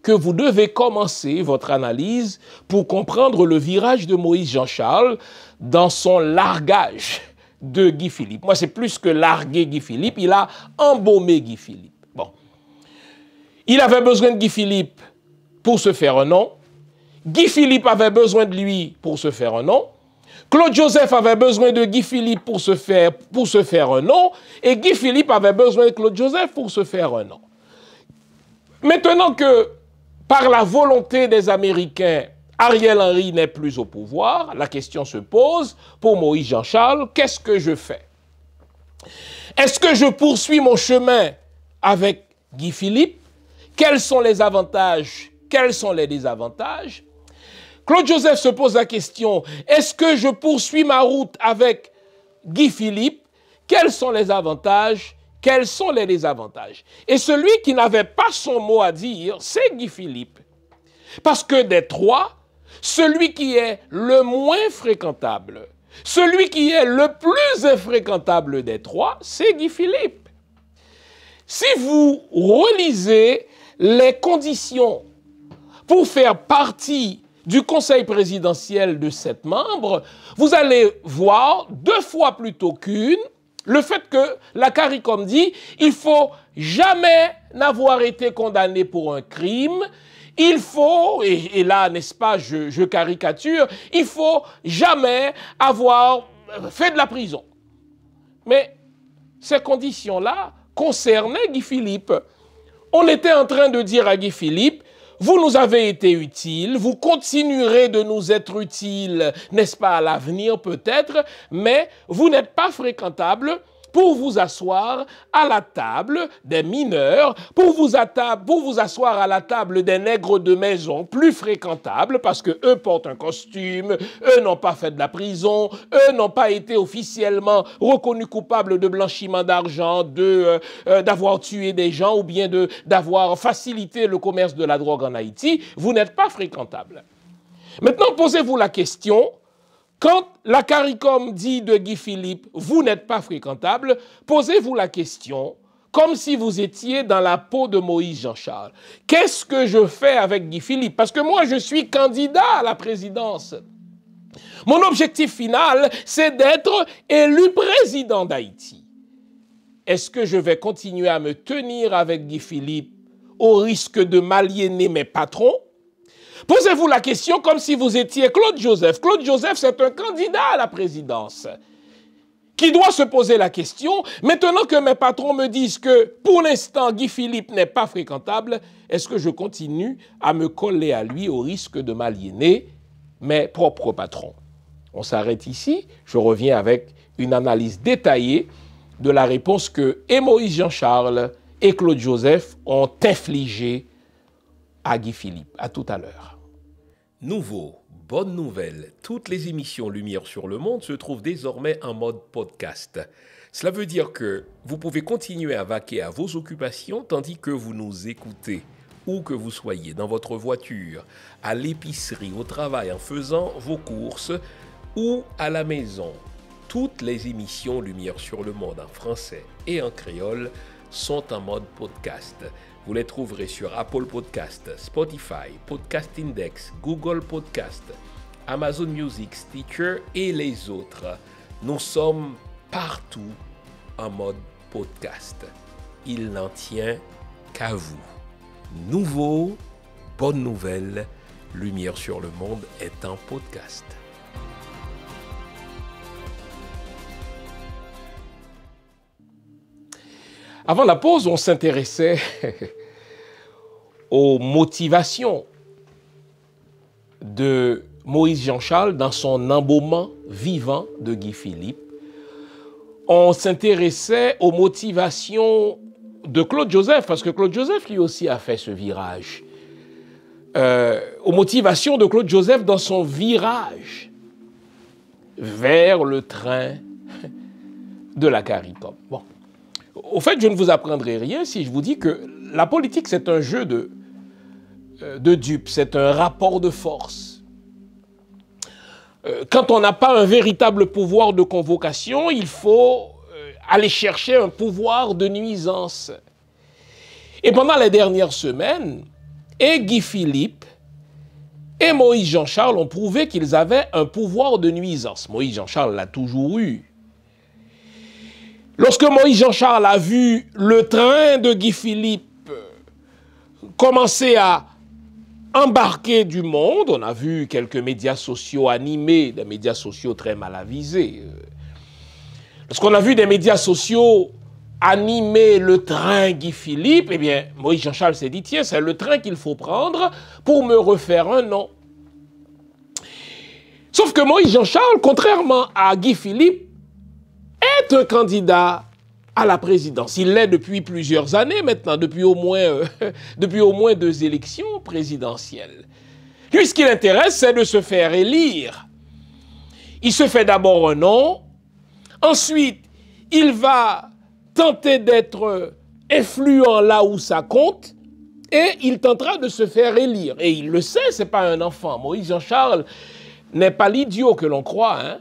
que vous devez commencer votre analyse pour comprendre le virage de Moïse Jean-Charles dans son largage de Guy Philippe. Moi, c'est plus que larguer Guy Philippe, il a embaumé Guy Philippe. Bon. Il avait besoin de Guy Philippe pour se faire un nom. Guy Philippe avait besoin de lui pour se faire un nom. Claude Joseph avait besoin de Guy Philippe pour se faire un nom. Et Guy Philippe avait besoin de Claude Joseph pour se faire un nom. Maintenant que, par la volonté des Américains, Ariel Henry n'est plus au pouvoir, la question se pose pour Moïse Jean-Charles, qu'est-ce que je fais? Est-ce que je poursuis mon chemin avec Guy Philippe? Quels sont les avantages? Quels sont les désavantages? Claude Joseph se pose la question, est-ce que je poursuis ma route avec Guy Philippe? Quels sont les avantages? Quels sont les désavantages? Et celui qui n'avait pas son mot à dire, c'est Guy Philippe. Parce que des trois, celui qui est le moins fréquentable, celui qui est le plus infréquentable des trois, c'est Guy Philippe. Si vous relisez les conditions pour faire partie du conseil présidentiel de 7 membres, vous allez voir 2 fois plutôt qu'une le fait que la CARICOM dit il faut jamais n'avoir été condamné pour un crime. Il faut, et là, n'est-ce pas, je caricature, il faut jamais avoir fait de la prison. Mais ces conditions-là concernaient Guy Philippe. On était en train de dire à Guy Philippe, vous nous avez été utiles, vous continuerez de nous être utiles, n'est-ce pas, à l'avenir peut-être, mais vous n'êtes pas fréquentable pour vous asseoir à la table des mineurs, pour vous asseoir à la table des nègres de maison plus fréquentables, parce que eux portent un costume, eux n'ont pas fait de la prison, eux n'ont pas été officiellement reconnus coupables de blanchiment d'argent, d'avoir tué des gens ou bien d'avoir facilité le commerce de la drogue en Haïti. Vous n'êtes pas fréquentables. Maintenant, posez-vous la question. Quand la CARICOM dit de Guy Philippe, vous n'êtes pas fréquentable, posez-vous la question, comme si vous étiez dans la peau de Moïse Jean-Charles. Qu'est-ce que je fais avec Guy Philippe? Parce que moi, je suis candidat à la présidence. Mon objectif final, c'est d'être élu président d'Haïti. Est-ce que je vais continuer à me tenir avec Guy Philippe au risque de m'aliéner mes patrons? Posez-vous la question comme si vous étiez Claude Joseph. Claude Joseph, c'est un candidat à la présidence qui doit se poser la question, maintenant que mes patrons me disent que pour l'instant, Guy Philippe n'est pas fréquentable, est-ce que je continue à me coller à lui au risque de m'aliéner mes propres patrons? On s'arrête ici. Je reviens avec une analyse détaillée de la réponse que et Moïse Jean-Charles et Claude Joseph ont infligée à Guy Philippe. À tout à l'heure. Nouveau, bonne nouvelle, toutes les émissions Lumière sur le Monde se trouvent désormais en mode podcast. Cela veut dire que vous pouvez continuer à vaquer à vos occupations tandis que vous nous écoutez, où que vous soyez, dans votre voiture, à l'épicerie, au travail, en faisant vos courses ou à la maison. Toutes les émissions Lumière sur le Monde en français et en créole sont en mode podcast. Vous les trouverez sur Apple Podcast, Spotify, Podcast Index, Google Podcast, Amazon Music, Stitcher et les autres. Nous sommes partout en mode podcast. Il n'en tient qu'à vous. Nouveau, bonne nouvelle, Lumière sur le Monde est en podcast. Avant la pause, on s'intéressait aux motivations de Moïse Jean-Charles dans son embaumement vivant de Guy Philippe. On s'intéressait aux motivations de Claude Joseph, parce que Claude Joseph lui aussi a fait ce virage. Aux motivations de Claude Joseph dans son virage vers le train de la CARICOM. Bon. Au fait, je ne vous apprendrai rien si je vous dis que la politique, c'est un jeu de dupes, c'est un rapport de force. Quand on n'a pas un véritable pouvoir de convocation, il faut aller chercher un pouvoir de nuisance. Et pendant les dernières semaines, et Guy Philippe et Moïse Jean-Charles ont prouvé qu'ils avaient un pouvoir de nuisance. Moïse Jean-Charles l'a toujours eu. Lorsque Moïse Jean-Charles a vu le train de Guy Philippe commencer à embarquer du monde, on a vu quelques médias sociaux animés, des médias sociaux très mal avisés. Lorsqu'on a vu des médias sociaux animer le train Guy Philippe, eh bien, Moïse Jean-Charles s'est dit, tiens, c'est le train qu'il faut prendre pour me refaire un nom. Sauf que Moïse Jean-Charles, contrairement à Guy Philippe, est un candidat à la présidence. Il l'est depuis plusieurs années maintenant, depuis au moins 2 élections présidentielles. Lui, ce qui l'intéresse, c'est de se faire élire. Il se fait d'abord un nom, ensuite, il va tenter d'être influent là où ça compte, et il tentera de se faire élire. Et il le sait, ce n'est pas un enfant. Moïse Jean-Charles n'est pas l'idiot que l'on croit, hein.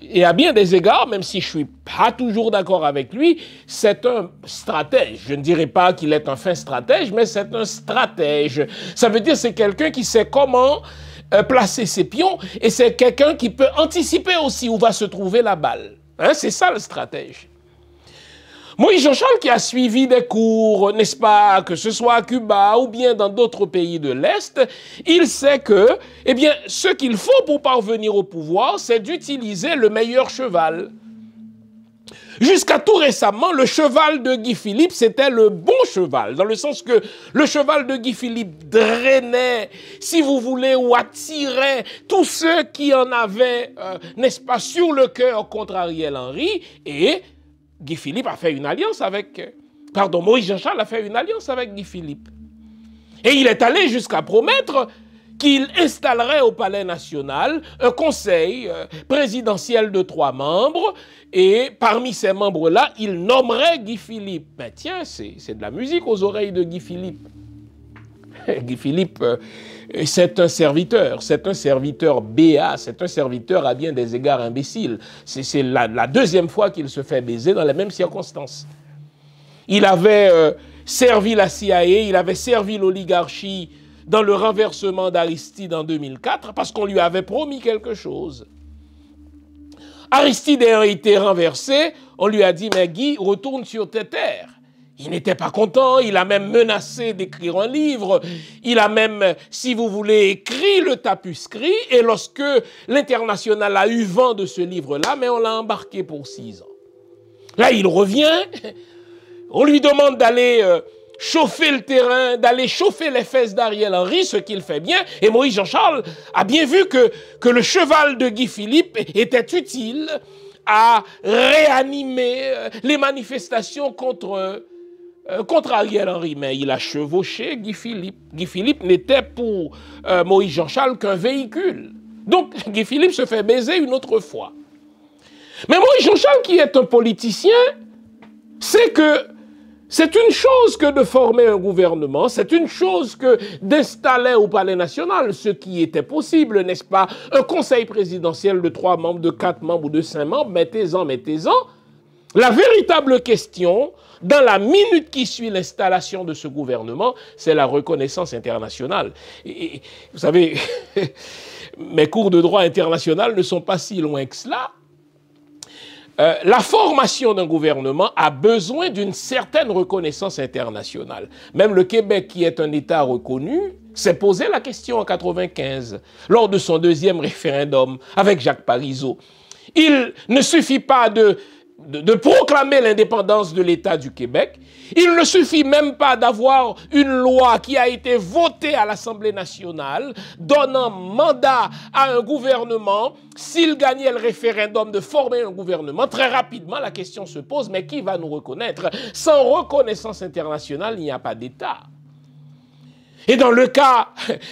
Et à bien des égards, même si je ne suis pas toujours d'accord avec lui, c'est un stratège. Je ne dirais pas qu'il est un fin stratège, mais c'est un stratège. Ça veut dire que c'est quelqu'un qui sait comment placer ses pions, et c'est quelqu'un qui peut anticiper aussi où va se trouver la balle. Hein, c'est ça le stratège. Moïse Jean-Charles qui a suivi des cours, n'est-ce pas, que ce soit à Cuba ou bien dans d'autres pays de l'Est, il sait que, eh bien, ce qu'il faut pour parvenir au pouvoir, c'est d'utiliser le meilleur cheval. Jusqu'à tout récemment, le cheval de Guy Philippe, c'était le bon cheval, dans le sens que le cheval de Guy Philippe drainait, si vous voulez, ou attirait tous ceux qui en avaient, n'est-ce pas, sur le cœur contre Ariel Henry, et Guy Philippe a fait une alliance avec... Pardon, Maurice Jean-Charles a fait une alliance avec Guy Philippe. Et il est allé jusqu'à promettre qu'il installerait au Palais national un conseil présidentiel de 3 membres, et parmi ces membres-là, il nommerait Guy Philippe. Ben tiens, c'est de la musique aux oreilles de Guy Philippe. Guy Philippe, c'est un serviteur béat, c'est un serviteur à bien des égards imbécile. C'est la deuxième fois qu'il se fait baiser dans les mêmes circonstances. Il avait servi la CIA, il avait servi l'oligarchie dans le renversement d'Aristide en 2004 parce qu'on lui avait promis quelque chose. Aristide a été renversé, on lui a dit « Mais Guy, retourne sur tes terres ». Il n'était pas content, il a même menacé d'écrire un livre, il a même, si vous voulez, écrit le tapuscrit, et lorsque l'International a eu vent de ce livre-là, mais on l'a embarqué pour 6 ans. Là, il revient, on lui demande d'aller chauffer le terrain, d'aller chauffer les fesses d'Ariel Henry, ce qu'il fait bien, et Maurice Jean-Charles a bien vu que le cheval de Guy Philippe était utile à réanimer les manifestations contre Ariel Henry, mais il a chevauché Guy Philippe. Guy Philippe n'était pour Maurice Jean-Charles qu'un véhicule. Donc Guy Philippe se fait baiser une autre fois. Mais Maurice Jean-Charles, qui est un politicien, sait que c'est une chose que de former un gouvernement, c'est une chose que d'installer au Palais national ce qui était possible, n'est-ce pas? Un conseil présidentiel de 3 membres, de 4 membres ou de 5 membres, mettez-en. La véritable question, dans la minute qui suit l'installation de ce gouvernement, c'est la reconnaissance internationale. Et vous savez, mes cours de droit international ne sont pas si loin que cela. La formation d'un gouvernement a besoin d'une certaine reconnaissance internationale. Même le Québec, qui est un État reconnu, s'est posé la question en 1995, lors de son 2e référendum avec Jacques Parizeau. Il ne suffit pas de proclamer l'indépendance de l'État du Québec. Il ne suffit même pas d'avoir une loi qui a été votée à l'Assemblée nationale, donnant mandat à un gouvernement, s'il gagnait le référendum, de former un gouvernement. Très rapidement, la question se pose, mais qui va nous reconnaître? Sans reconnaissance internationale, il n'y a pas d'État. Et dans le cas,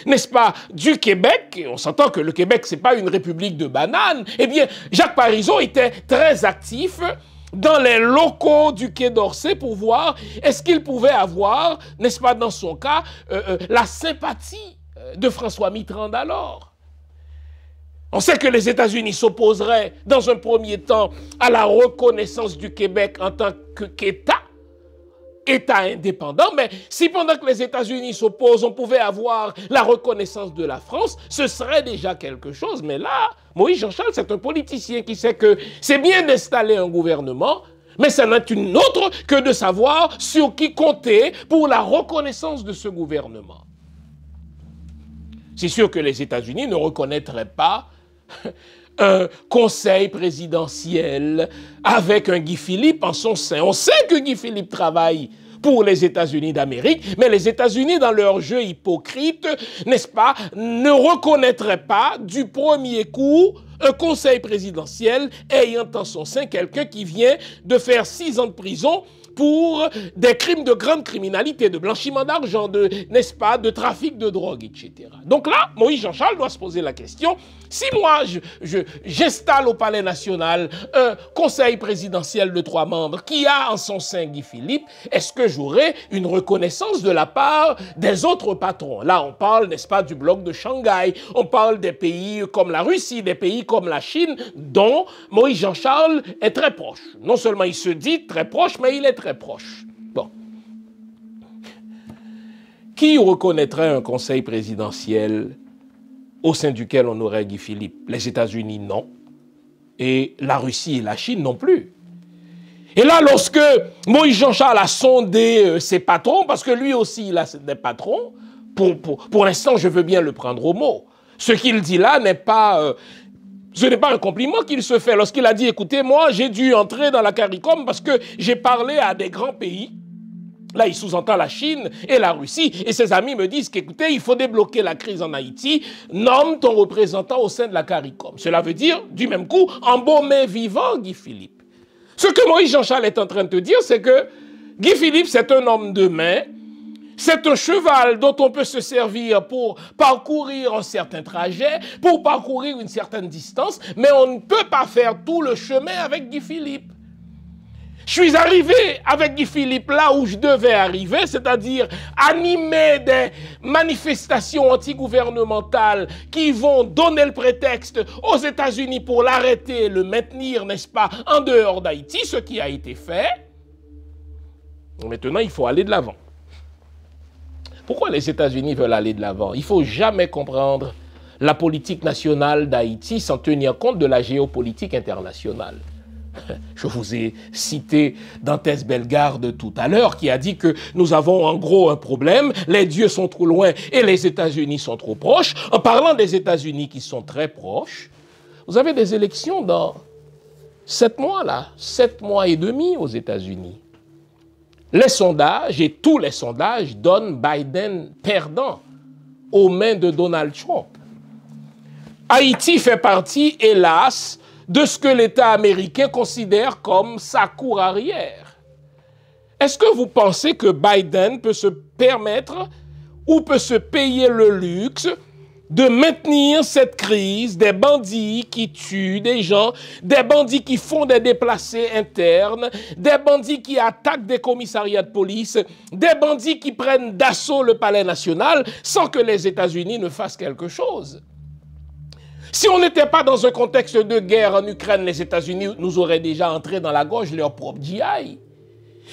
n'est-ce pas, du Québec, on s'entend que le Québec, c'est pas une république de bananes, eh bien, Jacques Parizeau était très actif dans les locaux du Quai d'Orsay pour voir est-ce qu'il pouvait avoir, n'est-ce pas, dans son cas, la sympathie de François Mitterrand d'alors. On sait que les États-Unis s'opposeraient, dans un premier temps, à la reconnaissance du Québec en tant qu'État, État indépendant, mais si pendant que les États-Unis s'opposent, on pouvait avoir la reconnaissance de la France, ce serait déjà quelque chose. Mais là, Maurice Jean-Charles, c'est un politicien qui sait que c'est bien d'installer un gouvernement, mais ça n'est une autre que de savoir sur qui compter pour la reconnaissance de ce gouvernement. C'est sûr que les États-Unis ne reconnaîtraient pas un conseil présidentiel avec un Guy Philippe en son sein. On sait que Guy Philippe travaille pour les États-Unis d'Amérique, mais les États-Unis, dans leur jeu hypocrite, n'est-ce pas, ne reconnaîtraient pas du premier coup un conseil présidentiel ayant en son sein quelqu'un qui vient de faire 6 ans de prison pour des crimes de grande criminalité, de blanchiment d'argent, n'est-ce pas, de trafic de drogue, etc. Donc là, Maurice Jean-Charles doit se poser la question, si moi j'installe au Palais national un conseil présidentiel de 3 membres qui a en son sein Guy Philippe, est-ce que j'aurai une reconnaissance de la part des autres patrons? Là, on parle, n'est-ce pas, du bloc de Shanghai, on parle des pays comme la Russie, des pays comme la Chine, dont Maurice Jean-Charles est très proche. Non seulement il se dit très proche, mais il est très proche. Bon. Qui reconnaîtrait un conseil présidentiel au sein duquel on aurait Guy Philippe? Les États-Unis, non. Et la Russie et la Chine, non plus. Et là, lorsque Maurice Jean-Charles a sondé ses patrons, parce que lui aussi, il a des patrons, pour l'instant, je veux bien le prendre au mot. Ce qu'il dit là n'est pas... ce n'est pas un compliment qu'il se fait lorsqu'il a dit « Écoutez, moi, j'ai dû entrer dans la CARICOM parce que j'ai parlé à des grands pays. » Là, il sous-entend la Chine et la Russie. Et ses amis me disent qu'écoutez, il faut débloquer la crise en Haïti. Nomme ton représentant au sein de la CARICOM. Cela veut dire, du même coup, embaumer vivant Guy Philippe. Ce que Moïse Jean-Charles est en train de te dire, c'est que Guy Philippe, c'est un homme de main, c'est un cheval dont on peut se servir pour parcourir un certain trajet, pour parcourir une certaine distance, mais on ne peut pas faire tout le chemin avec Guy Philippe. Je suis arrivé avec Guy Philippe là où je devais arriver, c'est-à-dire animer des manifestations antigouvernementales qui vont donner le prétexte aux États-Unis pour l'arrêter et le maintenir, n'est-ce pas, en dehors d'Haïti, ce qui a été fait. Maintenant, il faut aller de l'avant. Pourquoi les États-Unis veulent aller de l'avant? Il ne faut jamais comprendre la politique nationale d'Haïti sans tenir compte de la géopolitique internationale. Je vous ai cité Dantès Bellegarde tout à l'heure qui a dit que nous avons en gros un problème, les dieux sont trop loin et les États-Unis sont trop proches. En parlant des États-Unis qui sont très proches, vous avez des élections dans 7 mois là, 7 mois et demi aux États-Unis. Les sondages, et tous les sondages, donnent Biden perdant aux mains de Donald Trump. Haïti fait partie, hélas, de ce que l'État américain considère comme sa cour arrière. Est-ce que vous pensez que Biden peut se permettre ou peut se payer le luxe de maintenir cette crise des bandits qui tuent des gens, des bandits qui font des déplacés internes, des bandits qui attaquent des commissariats de police, des bandits qui prennent d'assaut le palais national sans que les États-Unis ne fassent quelque chose? Si on n'était pas dans un contexte de guerre en Ukraine, les États-Unis nous auraient déjà entré dans la gorge leur propre GI.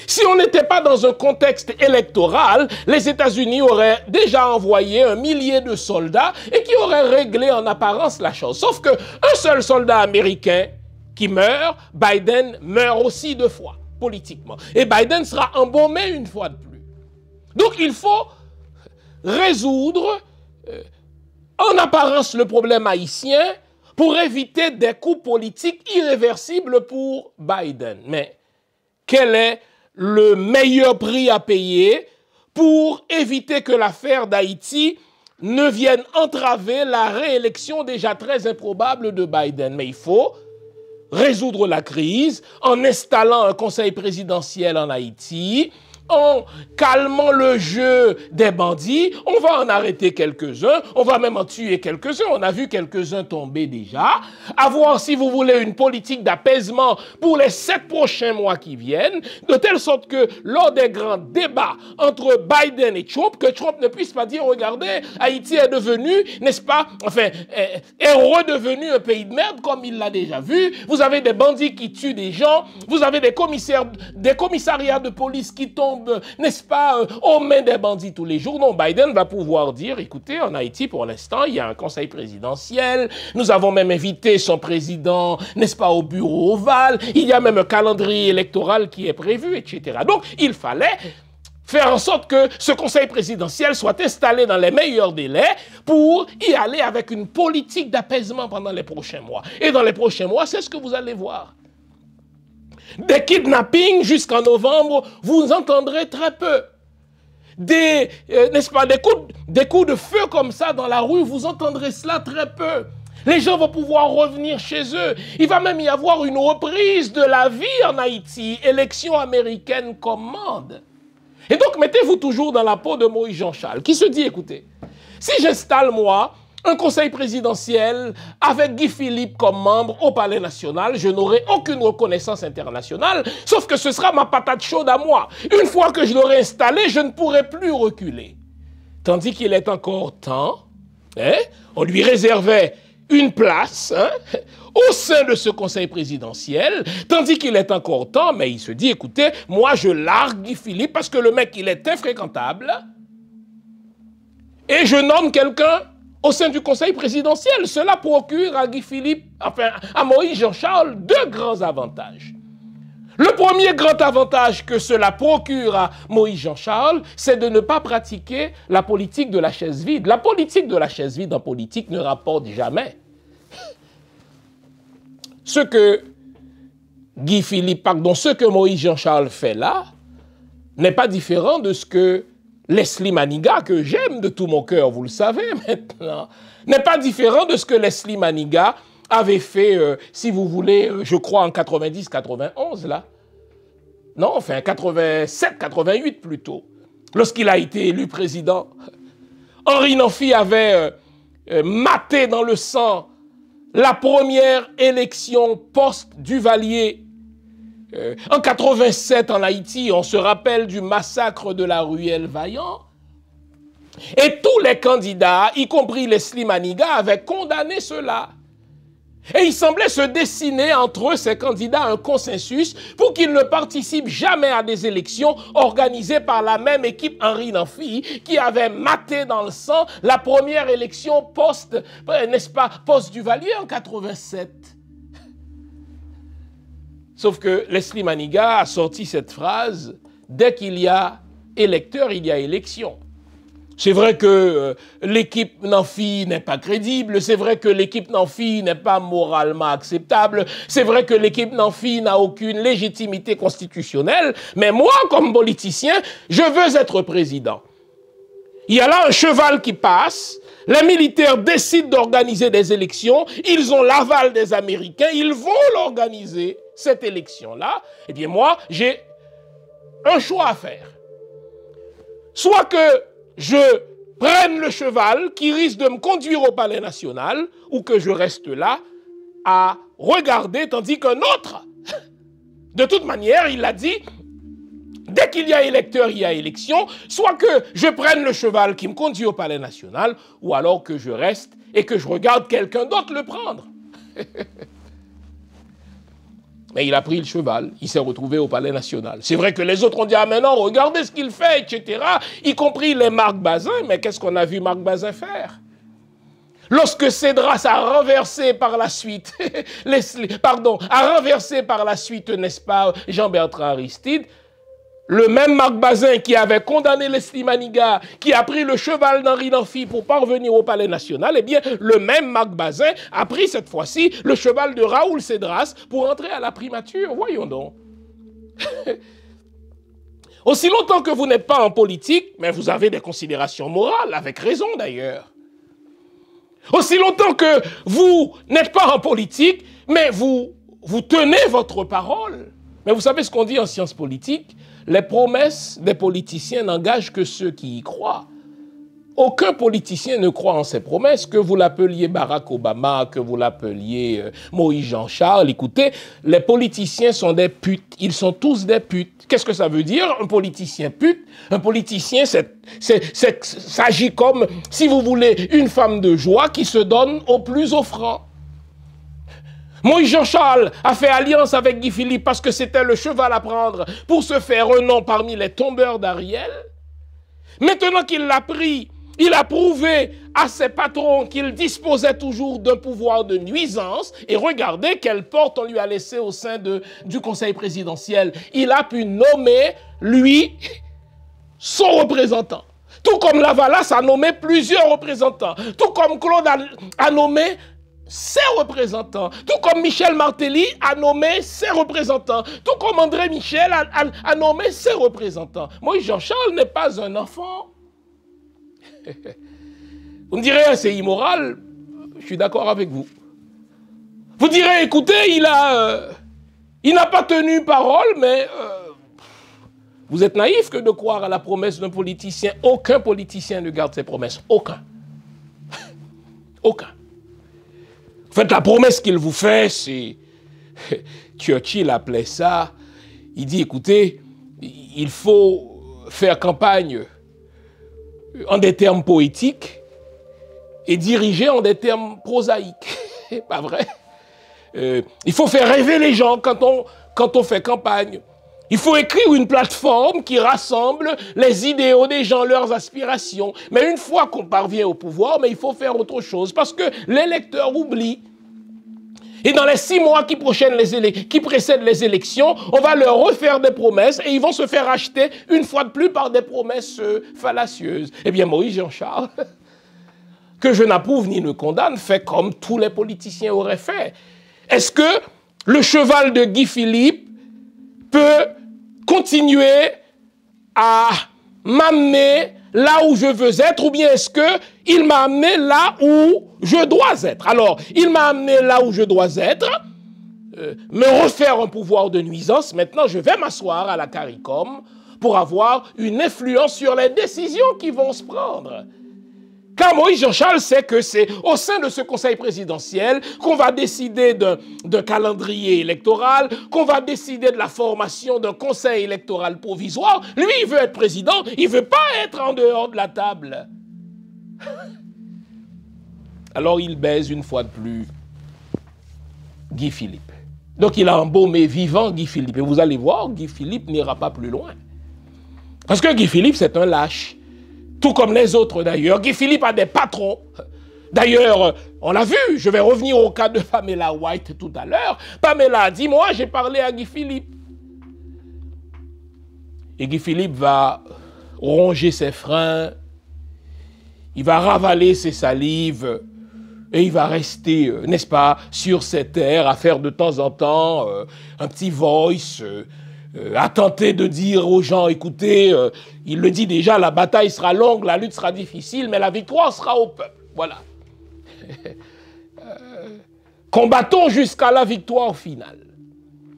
Si on n'était pas dans un contexte électoral, les États-Unis auraient déjà envoyé 1 millier de soldats et qui auraient réglé en apparence la chose. Sauf qu'un seul soldat américain qui meurt, Biden meurt aussi 2 fois, politiquement. Et Biden sera embaumé une fois de plus. Donc il faut résoudre en apparence le problème haïtien pour éviter des coups politiques irréversibles pour Biden. Mais quel est le meilleur prix à payer pour éviter que l'affaire d'Haïti ne vienne entraver la réélection déjà très improbable de Biden? Mais il faut résoudre la crise en installant un conseil présidentiel en Haïti, en calmant le jeu des bandits. On va en arrêter quelques-uns, on va même en tuer quelques-uns. On a vu quelques-uns tomber déjà. Avoir, si vous voulez, une politique d'apaisement pour les 7 prochains mois qui viennent, de telle sorte que lors des grands débats entre Biden et Trump, que Trump ne puisse pas dire, regardez, Haïti est devenu, n'est-ce pas, enfin, est redevenu un pays de merde comme il l'a déjà vu. Vous avez des bandits qui tuent des gens, vous avez des commissariats de police qui tombent, n'est-ce pas, aux mains des bandits tous les jours. Non, Biden va pouvoir dire, écoutez, en Haïti, pour l'instant, il y a un conseil présidentiel, nous avons même invité son président, n'est-ce pas, au bureau ovale, il y a même un calendrier électoral qui est prévu, etc. Donc, il fallait faire en sorte que ce conseil présidentiel soit installé dans les meilleurs délais pour y aller avec une politique d'apaisement pendant les prochains mois. Et dans les prochains mois, c'est ce que vous allez voir. Des kidnappings jusqu'en novembre, vous entendrez très peu. N'est-ce pas, des coups de feu comme ça dans la rue, vous entendrez cela très peu. Les gens vont pouvoir revenir chez eux. Il va même y avoir une reprise de la vie en Haïti. Élection américaine commande. Et donc, mettez-vous toujours dans la peau de Moïse Jean-Charles, qui se dit, écoutez, si j'installe, moi, un conseil présidentiel avec Guy Philippe comme membre au Palais national, je n'aurai aucune reconnaissance internationale, sauf que ce sera ma patate chaude à moi. Une fois que je l'aurai installé, je ne pourrai plus reculer. Tandis qu'il est encore temps, on lui réservait une place au sein de ce conseil présidentiel, tandis qu'il est encore temps, mais il se dit, écoutez, moi je largue Guy Philippe parce que le mec, il est infréquentable, et je nomme quelqu'un au sein du conseil présidentiel. Cela procure à Guy Philippe, enfin à Moïse Jean-Charles, 2 grands avantages. Le premier grand avantage que cela procure à Moïse Jean-Charles, c'est de ne pas pratiquer la politique de la chaise vide. La politique de la chaise vide en politique ne rapporte jamais. Ce que ce que Moïse Jean-Charles fait là, n'est pas différent de ce que Leslie Manigat, que j'aime de tout mon cœur, vous le savez maintenant, n'est pas différent de ce que Leslie Manigat avait fait, si vous voulez, je crois en 90-91, là. Non, enfin 87-88 plutôt, lorsqu'il a été élu président. Henri Namphy avait maté dans le sang la première élection post-Duvalier. En 87, en Haïti, on se rappelle du massacre de la ruelle Vaillant. Et tous les candidats, y compris Leslie Maniga, avaient condamné cela. Et il semblait se dessiner entre eux, ces candidats, un consensus pour qu'ils ne participent jamais à des élections organisées par la même équipe Henri Namphy qui avait maté dans le sang la première élection n'est-ce pas, post-Duvalier en 87. Sauf que Leslie Maniga a sorti cette phrase, dès qu'il y a électeur, il y a élection. C'est vrai que l'équipe Namphy n'est pas crédible, c'est vrai que l'équipe Namphy n'est pas moralement acceptable, c'est vrai que l'équipe Namphy n'a aucune légitimité constitutionnelle, mais moi, comme politicien, je veux être président. Il y a là un cheval qui passe, les militaires décident d'organiser des élections, ils ont l'aval des Américains, ils vont l'organiser, cette élection-là. Eh bien moi, j'ai un choix à faire. Soit que je prenne le cheval qui risque de me conduire au Palais national ou que je reste là à regarder tandis qu'un autre, de toute manière, il l'a dit, dès qu'il y a électeur, il y a élection, soit que je prenne le cheval qui me conduit au Palais national ou alors que je reste et que je regarde quelqu'un d'autre le prendre. Mais il a pris le cheval, il s'est retrouvé au Palais national. C'est vrai que les autres ont dit « Ah mais non, regardez ce qu'il fait, etc. » Y compris les Marc Bazin. Mais qu'est-ce qu'on a vu Marc Bazin faire? Lorsque Cédras a renversé par la suite, n'est-ce pas, Jean-Bertrand Aristide, le même Marc Bazin qui avait condamné Leslie Maniga, qui a pris le cheval d'Henri Namphy pour parvenir au Palais national, eh bien, le même Marc Bazin a pris cette fois-ci le cheval de Raoul Cédras pour entrer à la primature. Voyons donc. Aussi longtemps que vous n'êtes pas en politique, mais vous avez des considérations morales, avec raison d'ailleurs. Aussi longtemps que vous n'êtes pas en politique, mais vous tenez votre parole. Mais vous savez ce qu'on dit en sciences politiques? Les promesses des politiciens n'engagent que ceux qui y croient. Aucun politicien ne croit en ces promesses, que vous l'appeliez Barack Obama, que vous l'appeliez Moïse Jean-Charles. Écoutez, les politiciens sont des putes. Ils sont tous des putes. Qu'est-ce que ça veut dire, un politicien pute? Un politicien, s'agit comme, si vous voulez, une femme de joie qui se donne au plus offrant. Moïse Jean-Charles a fait alliance avec Guy Philippe parce que c'était le cheval à prendre pour se faire un nom parmi les tombeurs d'Ariel. Maintenant qu'il l'a pris, il a prouvé à ses patrons qu'il disposait toujours d'un pouvoir de nuisance. Et regardez quelle porte on lui a laissée au sein du Conseil présidentiel. Il a pu nommer, lui, son représentant. Tout comme Lavalas a nommé plusieurs représentants. Tout comme Claude a nommé ses représentants, tout comme Michel Martelly a nommé ses représentants, tout comme André Michel a nommé ses représentants. Moïse Jean-Charles n'est pas un enfant. Vous me direz, c'est immoral. Je suis d'accord avec vous. Vous direz, écoutez, il n'a pas tenu parole, mais vous êtes naïf que de croire à la promesse d'un politicien. Aucun politicien ne garde ses promesses. Aucun. Aucun. En fait, la promesse qu'il vous fait, c'est... Churchill appelait ça... Il dit, écoutez, il faut faire campagne en des termes poétiques et diriger en des termes prosaïques. Pas vrai? Il faut faire rêver les gens quand on fait campagne. Il faut écrire une plateforme qui rassemble les idéaux des gens, leurs aspirations. Mais une fois qu'on parvient au pouvoir, mais il faut faire autre chose parce que l'électeur oublie. Et dans les 6 mois qui précèdent les élections, on va leur refaire des promesses et ils vont se faire acheter une fois de plus par des promesses fallacieuses. Eh bien, Moïse Jean-Charles, que je n'approuve ni ne condamne, fait comme tous les politiciens auraient fait. Est-ce que le cheval de Guy Philippe peut continuer à m'amener là où je veux être ou bien est-ce qu'il m'a amené là où je dois être? Alors, il m'a amené là où je dois être, me refaire un pouvoir de nuisance. Maintenant, je vais m'asseoir à la CARICOM pour avoir une influence sur les décisions qui vont se prendre. Car Moïse Jean-Charles sait que c'est au sein de ce conseil présidentiel qu'on va décider d'un calendrier électoral, qu'on va décider de la formation d'un conseil électoral provisoire. Lui, il veut être président, il ne veut pas être en dehors de la table. Alors il baise une fois de plus Guy Philippe. Donc il a embaumé vivant Guy Philippe. Et vous allez voir, Guy Philippe n'ira pas plus loin. Parce que Guy Philippe, c'est un lâche. Tout comme les autres d'ailleurs. Guy Philippe a des patrons. D'ailleurs, on l'a vu, je vais revenir au cas de Pamela White tout à l'heure. Pamela a dit, moi j'ai parlé à Guy Philippe. Et Guy Philippe va ronger ses freins, il va ravaler ses salives, et il va rester, n'est-ce pas, sur ses terres, à faire de temps en temps un petit voice, à tenter de dire aux gens, écoutez, il le dit déjà, la bataille sera longue, la lutte sera difficile, mais la victoire sera au peuple. Voilà. Combattons jusqu'à la victoire finale.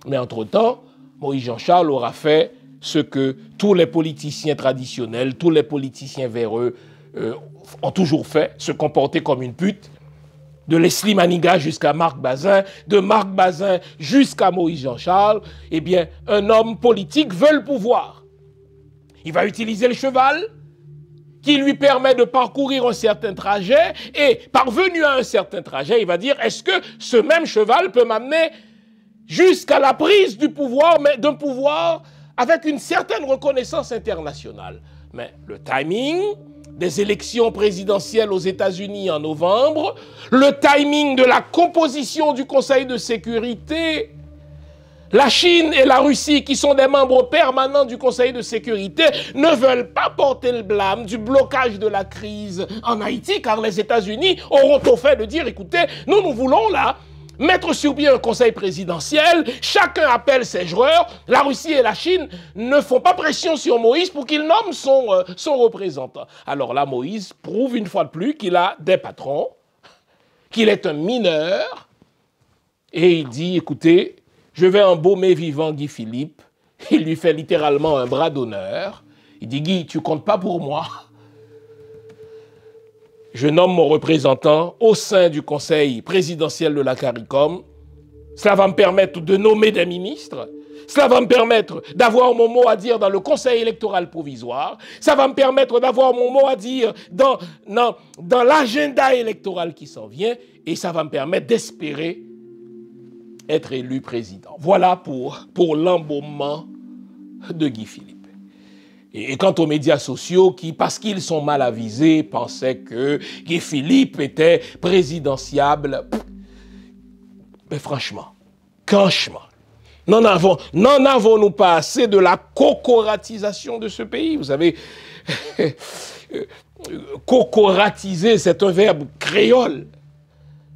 Mais entre-temps, Moïse Jean-Charles aura fait ce que tous les politiciens traditionnels, tous les politiciens véreux ont toujours fait, se comporter comme une pute. De Leslie Manigat jusqu'à Marc Bazin, de Marc Bazin jusqu'à Moïse Jean-Charles, eh bien, un homme politique veut le pouvoir. Il va utiliser le cheval, qui lui permet de parcourir un certain trajet, et parvenu à un certain trajet, il va dire, est-ce que ce même cheval peut m'amener jusqu'à la prise du pouvoir, mais d'un pouvoir avec une certaine reconnaissance internationale? Mais le timing des élections présidentielles aux États-Unis en novembre, le timing de la composition du Conseil de sécurité, la Chine et la Russie, qui sont des membres permanents du Conseil de sécurité, ne veulent pas porter le blâme du blocage de la crise en Haïti, car les États-Unis auront au fait de dire, écoutez, nous voulons là mettre sur pied un conseil présidentiel, chacun appelle ses joueurs, la Russie et la Chine ne font pas pression sur Moïse pour qu'il nomme son représentant. Alors là, Moïse prouve une fois de plus qu'il a des patrons, qu'il est un mineur, et il dit, écoutez, je vais embaumer vivant Guy Philippe. Il lui fait littéralement un bras d'honneur. Il dit, Guy, tu comptes pas pour moi. Je nomme mon représentant au sein du conseil présidentiel de la CARICOM. Cela va me permettre de nommer des ministres. Cela va me permettre d'avoir mon mot à dire dans le conseil électoral provisoire. Ça va me permettre d'avoir mon mot à dire dans l'agenda électoral qui s'en vient. Et ça va me permettre d'espérer être élu président. Voilà pour l'embaumement de Guy Philippe. Et quant aux médias sociaux qui, parce qu'ils sont mal avisés, pensaient que Guy Philippe était présidentiable, mais franchement, n'en avons-nous pas assez de la cocoratisation de ce pays? Vous savez, cocoratiser, c'est un verbe créole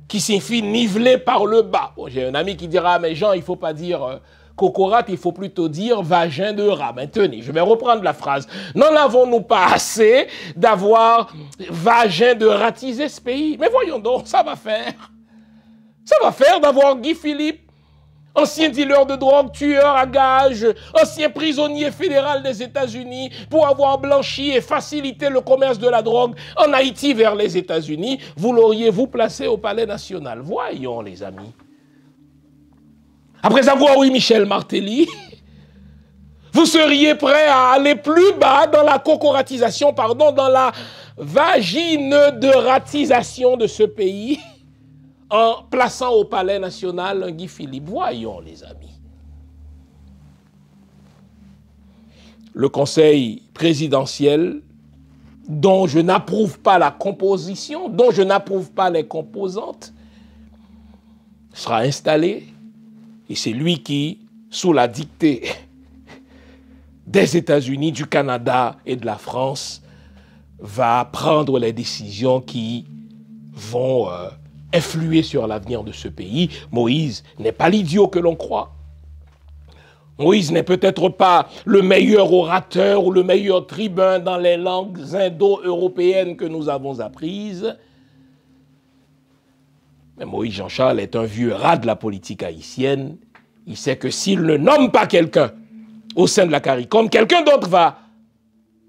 qui signifie niveler par le bas. Bon, j'ai un ami qui dira, mais Jean, il ne faut pas dire cocorate, il faut plutôt dire vagin de rat. Maintenant, je vais reprendre la phrase. N'en avons-nous pas assez d'avoir vagin de ratiser ce pays? Mais voyons donc, ça va faire. Ça va faire d'avoir Guy Philippe, ancien dealer de drogue, tueur à gages, ancien prisonnier fédéral des États-Unis, pour avoir blanchi et facilité le commerce de la drogue en Haïti vers les États-Unis, vous l'auriez-vous placé au Palais national? Voyons, les amis. Après avoir eu Michel Martelly, vous seriez prêt à aller plus bas dans la cocoratisation, dans la vaginoderatisation de ce pays, en plaçant au Palais national un Guy Philippe. Voyons, les amis. Le conseil présidentiel, dont je n'approuve pas la composition, dont je n'approuve pas les composantes, sera installé, et c'est lui qui, sous la dictée des États-Unis, du Canada et de la France, va prendre les décisions qui vont influer sur l'avenir de ce pays. Moïse n'est pas l'idiot que l'on croit. Moïse n'est peut-être pas le meilleur orateur ou le meilleur tribun dans les langues indo-européennes que nous avons apprises. Mais Moïse Jean-Charles est un vieux rat de la politique haïtienne. Il sait que s'il ne nomme pas quelqu'un au sein de la CARICOM, quelqu'un d'autre va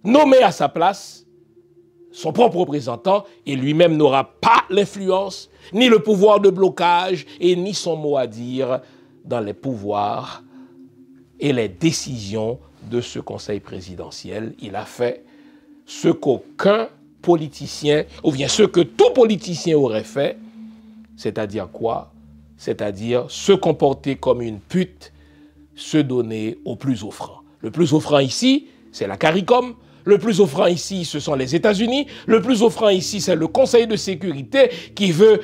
nommer à sa place son propre représentant et lui-même n'aura pas l'influence, ni le pouvoir de blocage et ni son mot à dire dans les pouvoirs et les décisions de ce conseil présidentiel. Il a fait ce qu'aucun politicien, ou bien ce que tout politicien aurait fait, c'est-à-dire quoi? C'est-à-dire se comporter comme une pute, se donner au plus offrant. Le plus offrant ici, c'est la CARICOM. Le plus offrant ici, ce sont les États-Unis. Le plus offrant ici, c'est le Conseil de sécurité qui veut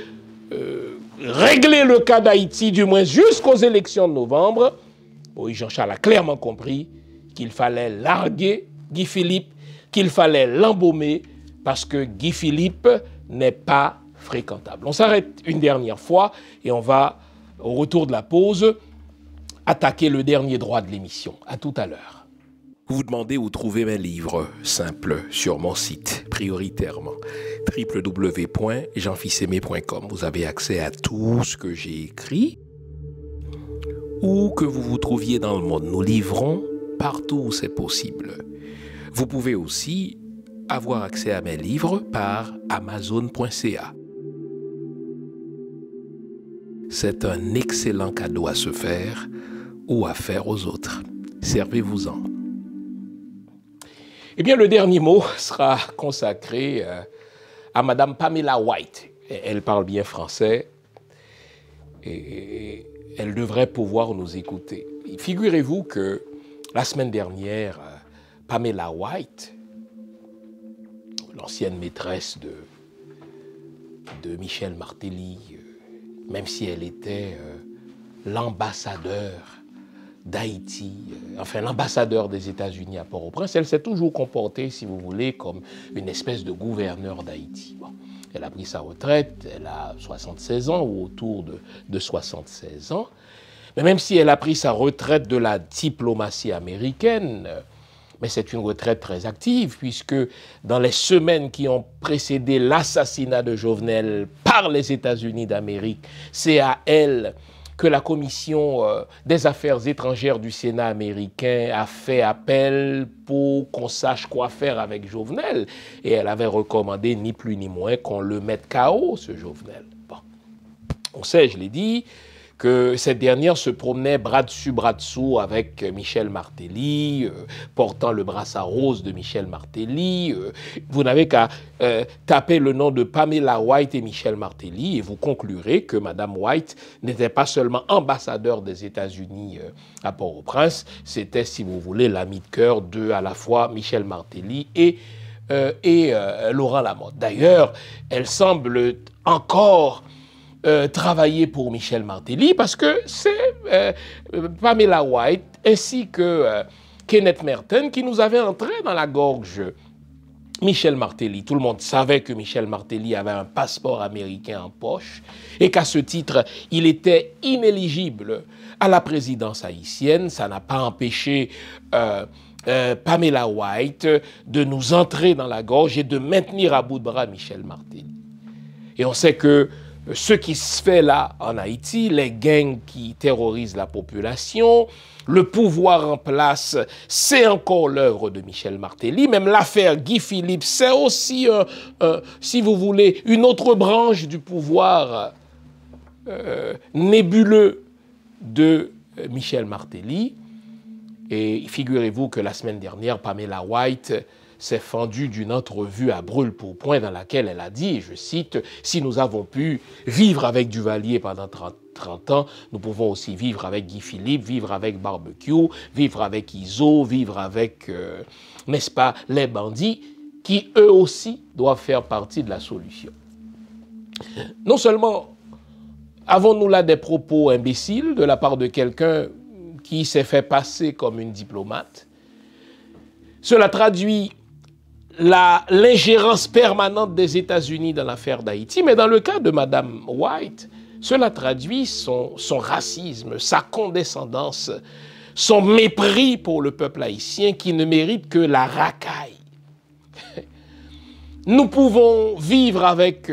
régler le cas d'Haïti, du moins jusqu'aux élections de novembre. Moïse Jean-Charles a clairement compris qu'il fallait larguer Guy Philippe, qu'il fallait l'embaumer, parce que Guy Philippe n'est pas fréquentable. On s'arrête une dernière fois et on va, au retour de la pause, attaquer le dernier droit de l'émission. À tout à l'heure. Vous vous demandez où trouver mes livres? Simple, sur mon site, prioritairement, www.jeanfils-aimé.com. Vous avez accès à tout ce que j'ai écrit. Où que vous vous trouviez dans le monde, nous livrons partout où c'est possible. Vous pouvez aussi avoir accès à mes livres par Amazon.ca. C'est un excellent cadeau à se faire ou à faire aux autres. Servez-vous-en. Eh bien, le dernier mot sera consacré à Madame Pamela White. Elle parle bien français et elle devrait pouvoir nous écouter. Figurez-vous que la semaine dernière, Pamela White, l'ancienne maîtresse de Michel Martelly, même si elle était l'ambassadeur d'Haïti, enfin l'ambassadeur des États-Unis à Port-au-Prince, elle s'est toujours comportée, si vous voulez, comme une espèce de gouverneur d'Haïti. Bon, elle a pris sa retraite, elle a 76 ans ou autour de 76 ans. Mais même si elle a pris sa retraite de la diplomatie américaine, mais c'est une retraite très active, puisque dans les semaines qui ont précédé l'assassinat de Jovenel par les États-Unis d'Amérique, c'est à elle que la Commission des affaires étrangères du Sénat américain a fait appel pour qu'on sache quoi faire avec Jovenel. Et elle avait recommandé ni plus ni moins qu'on le mette KO, ce Jovenel. Bon. On sait, je l'ai dit, que cette dernière se promenait bras dessus, bras dessous avec Michel Martelly, portant le brassard rose de Michel Martelly. Vous n'avez qu'à taper le nom de Pamela White et Michel Martelly et vous conclurez que Madame White n'était pas seulement ambassadeur des États-Unis à Port-au-Prince, c'était, si vous voulez, l'ami de cœur de à la fois Michel Martelly et Laurent Lamotte. D'ailleurs, elle semble encore travailler pour Michel Martelly parce que c'est Pamela White ainsi que Kenneth Merton qui nous avaient entré dans la gorge Michel Martelly. Tout le monde savait que Michel Martelly avait un passeport américain en poche et qu'à ce titre, il était inéligible à la présidence haïtienne. Ça n'a pas empêché Pamela White de nous entrer dans la gorge et de maintenir à bout de bras Michel Martelly. Et on sait que ce qui se fait là en Haïti, les gangs qui terrorisent la population, le pouvoir en place, c'est encore l'œuvre de Michel Martelly. Même l'affaire Guy Philippe, c'est aussi, si vous voulez, une autre branche du pouvoir nébuleux de Michel Martelly. Et figurez-vous que la semaine dernière, Pamela White s'est fendue d'une entrevue à brûle-pourpoint dans laquelle elle a dit, je cite, « Si nous avons pu vivre avec Duvalier pendant 30 ans, nous pouvons aussi vivre avec Guy Philippe, vivre avec Barbecue, vivre avec Iso, vivre avec, n'est-ce pas, les bandits, qui eux aussi doivent faire partie de la solution. » Non seulement avons-nous là des propos imbéciles de la part de quelqu'un qui s'est fait passer comme une diplomate, cela traduit l'ingérence permanente des États-Unis dans l'affaire d'Haïti, mais dans le cas de Madame White, cela traduit son racisme, sa condescendance, son mépris pour le peuple haïtien qui ne mérite que la racaille. Nous pouvons vivre avec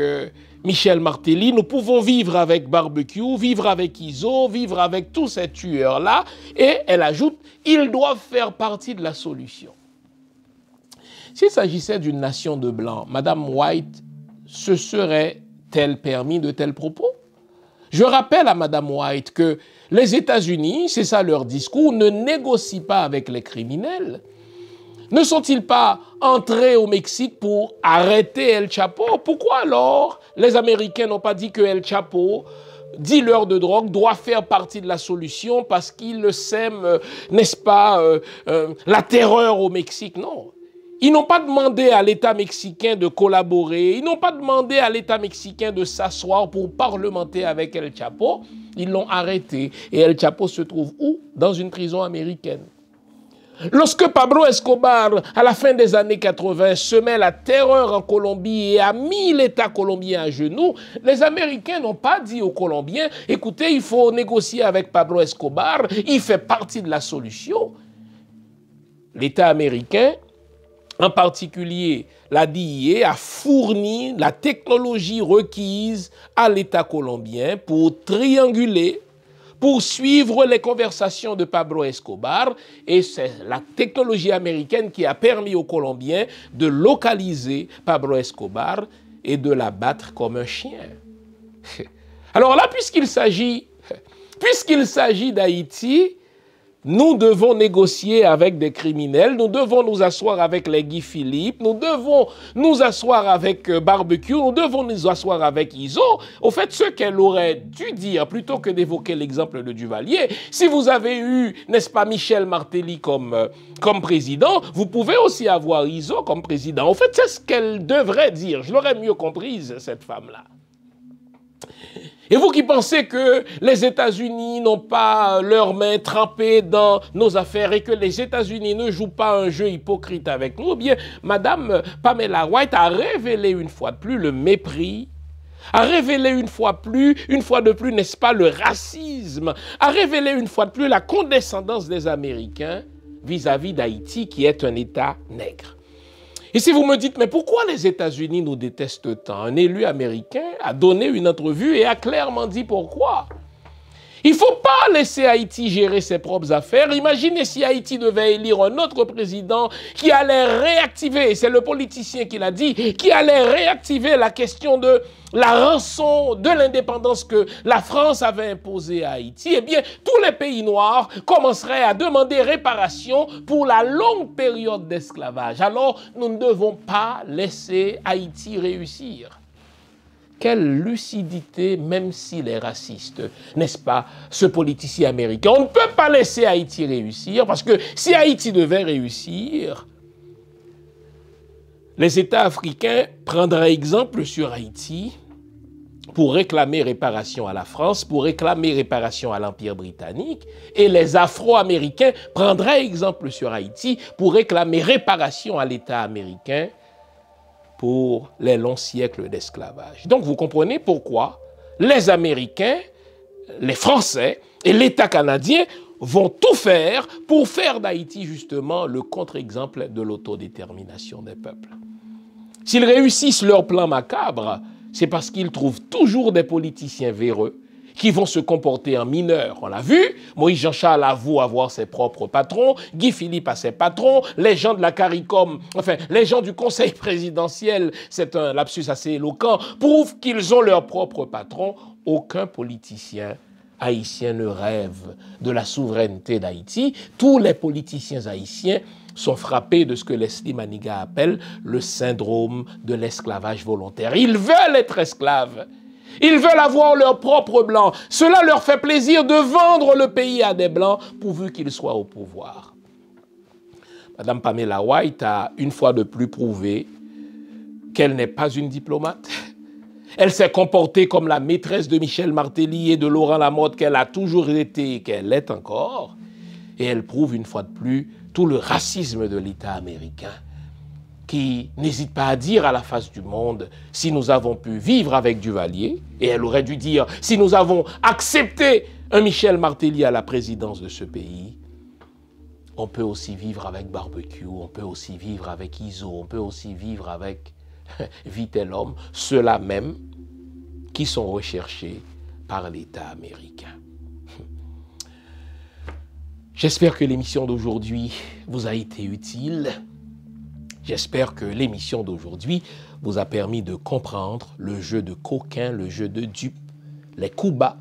Michel Martelly, nous pouvons vivre avec Barbecue, vivre avec Iso, vivre avec tous ces tueurs-là. Et elle ajoute, ils doivent faire partie de la solution. S'il s'agissait d'une nation de Blancs, Madame White se serait-elle permis de tels propos? Je rappelle à Madame White que les États-Unis, c'est ça leur discours, ne négocient pas avec les criminels. Ne sont-ils pas entrés au Mexique pour arrêter El Chapo? Pourquoi alors les Américains n'ont pas dit que El Chapo, dealer de drogue, doit faire partie de la solution parce qu'il sème, n'est-ce pas, la terreur au Mexique? Non. Ils n'ont pas demandé à l'État mexicain de collaborer. Ils n'ont pas demandé à l'État mexicain de s'asseoir pour parlementer avec El Chapo. Ils l'ont arrêté. Et El Chapo se trouve où? Dans une prison américaine. Lorsque Pablo Escobar, à la fin des années 80, semait la terreur en Colombie et a mis l'État colombien à genoux, les Américains n'ont pas dit aux Colombiens, écoutez, il faut négocier avec Pablo Escobar, il fait partie de la solution. L'État américain, en particulier la DIA, a fourni la technologie requise à l'État colombien pour trianguler, pour suivre les conversations de Pablo Escobar. Et c'est la technologie américaine qui a permis aux Colombiens de localiser Pablo Escobar et de l'abattre comme un chien. Alors là, puisqu'il s'agit d'Haïti, nous devons négocier avec des criminels, nous devons nous asseoir avec les Guy Philippe, nous devons nous asseoir avec Barbecue, nous devons nous asseoir avec Iso. Au fait, ce qu'elle aurait dû dire, plutôt que d'évoquer l'exemple de Duvalier, si vous avez eu, n'est-ce pas, Michel Martelly comme président, vous pouvez aussi avoir Iso comme président. Au fait, c'est ce qu'elle devrait dire. Je l'aurais mieux comprise, cette femme-là. Et vous qui pensez que les États-Unis n'ont pas leurs mains trempées dans nos affaires et que les États-Unis ne jouent pas un jeu hypocrite avec nous, eh bien, Madame Pamela White a révélé une fois de plus le mépris, a révélé une fois de plus, n'est-ce pas, le racisme, a révélé une fois de plus la condescendance des Américains vis-à-vis d'Haïti qui est un État nègre. Et si vous me dites, mais pourquoi les États-Unis nous détestent tant? Un élu américain a donné une entrevue et a clairement dit pourquoi. Il ne faut pas laisser Haïti gérer ses propres affaires. Imaginez si Haïti devait élire un autre président qui allait réactiver, c'est le politicien qui l'a dit, qui allait réactiver la question de la rançon de l'indépendance que la France avait imposée à Haïti. Eh bien, tous les pays noirs commenceraient à demander réparation pour la longue période d'esclavage. Alors, nous ne devons pas laisser Haïti réussir. Quelle lucidité, même s'il est raciste, n'est-ce pas, ce politicien américain. On ne peut pas laisser Haïti réussir, parce que si Haïti devait réussir, les États africains prendraient exemple sur Haïti pour réclamer réparation à la France, pour réclamer réparation à l'Empire britannique, et les Afro-Américains prendraient exemple sur Haïti pour réclamer réparation à l'État américain pour les longs siècles d'esclavage. Donc vous comprenez pourquoi les Américains, les Français et l'État canadien vont tout faire pour faire d'Haïti justement le contre-exemple de l'autodétermination des peuples. S'ils réussissent leur plan macabre, c'est parce qu'ils trouvent toujours des politiciens véreux qui vont se comporter en mineurs. On l'a vu, Moïse Jean-Charles avoue avoir ses propres patrons, Guy Philippe a ses patrons, les gens de la CARICOM, enfin, les gens du Conseil présidentiel, c'est un lapsus assez éloquent, prouvent qu'ils ont leurs propres patrons. Aucun politicien haïtien ne rêve de la souveraineté d'Haïti. Tous les politiciens haïtiens sont frappés de ce que Leslie Maniga appelle le syndrome de l'esclavage volontaire. Ils veulent être esclaves. Ils veulent avoir leur propre blanc. Cela leur fait plaisir de vendre le pays à des blancs pourvu qu'ils soient au pouvoir. Madame Pamela White a une fois de plus prouvé qu'elle n'est pas une diplomate. Elle s'est comportée comme la maîtresse de Michel Martelly et de Laurent Lamotte qu'elle a toujours été et qu'elle est encore. Et elle prouve une fois de plus tout le racisme de l'État américain, qui n'hésite pas à dire à la face du monde, si nous avons pu vivre avec Duvalier, et elle aurait dû dire, si nous avons accepté un Michel Martelly à la présidence de ce pays, On peut aussi vivre avec barbecue, on peut aussi vivre avec ISO, on peut aussi vivre avec Vitellum, ceux-là même qui sont recherchés par l'État américain. J'espère que l'émission d'aujourd'hui vous a été utile. J'espère que l'émission d'aujourd'hui vous a permis de comprendre le jeu de coquin, le jeu de dupe, les coups bas,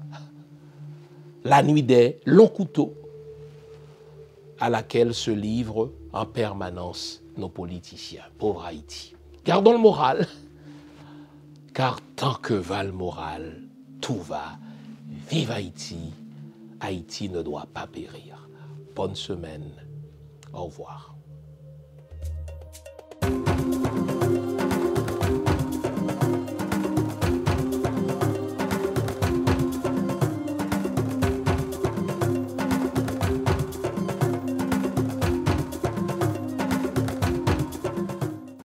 la nuit des longs couteaux à laquelle se livrent en permanence nos politiciens. Pauvre Haïti. Gardons le moral, car tant que va le moral, tout va. Vive Haïti. Haïti ne doit pas périr. Bonne semaine. Au revoir.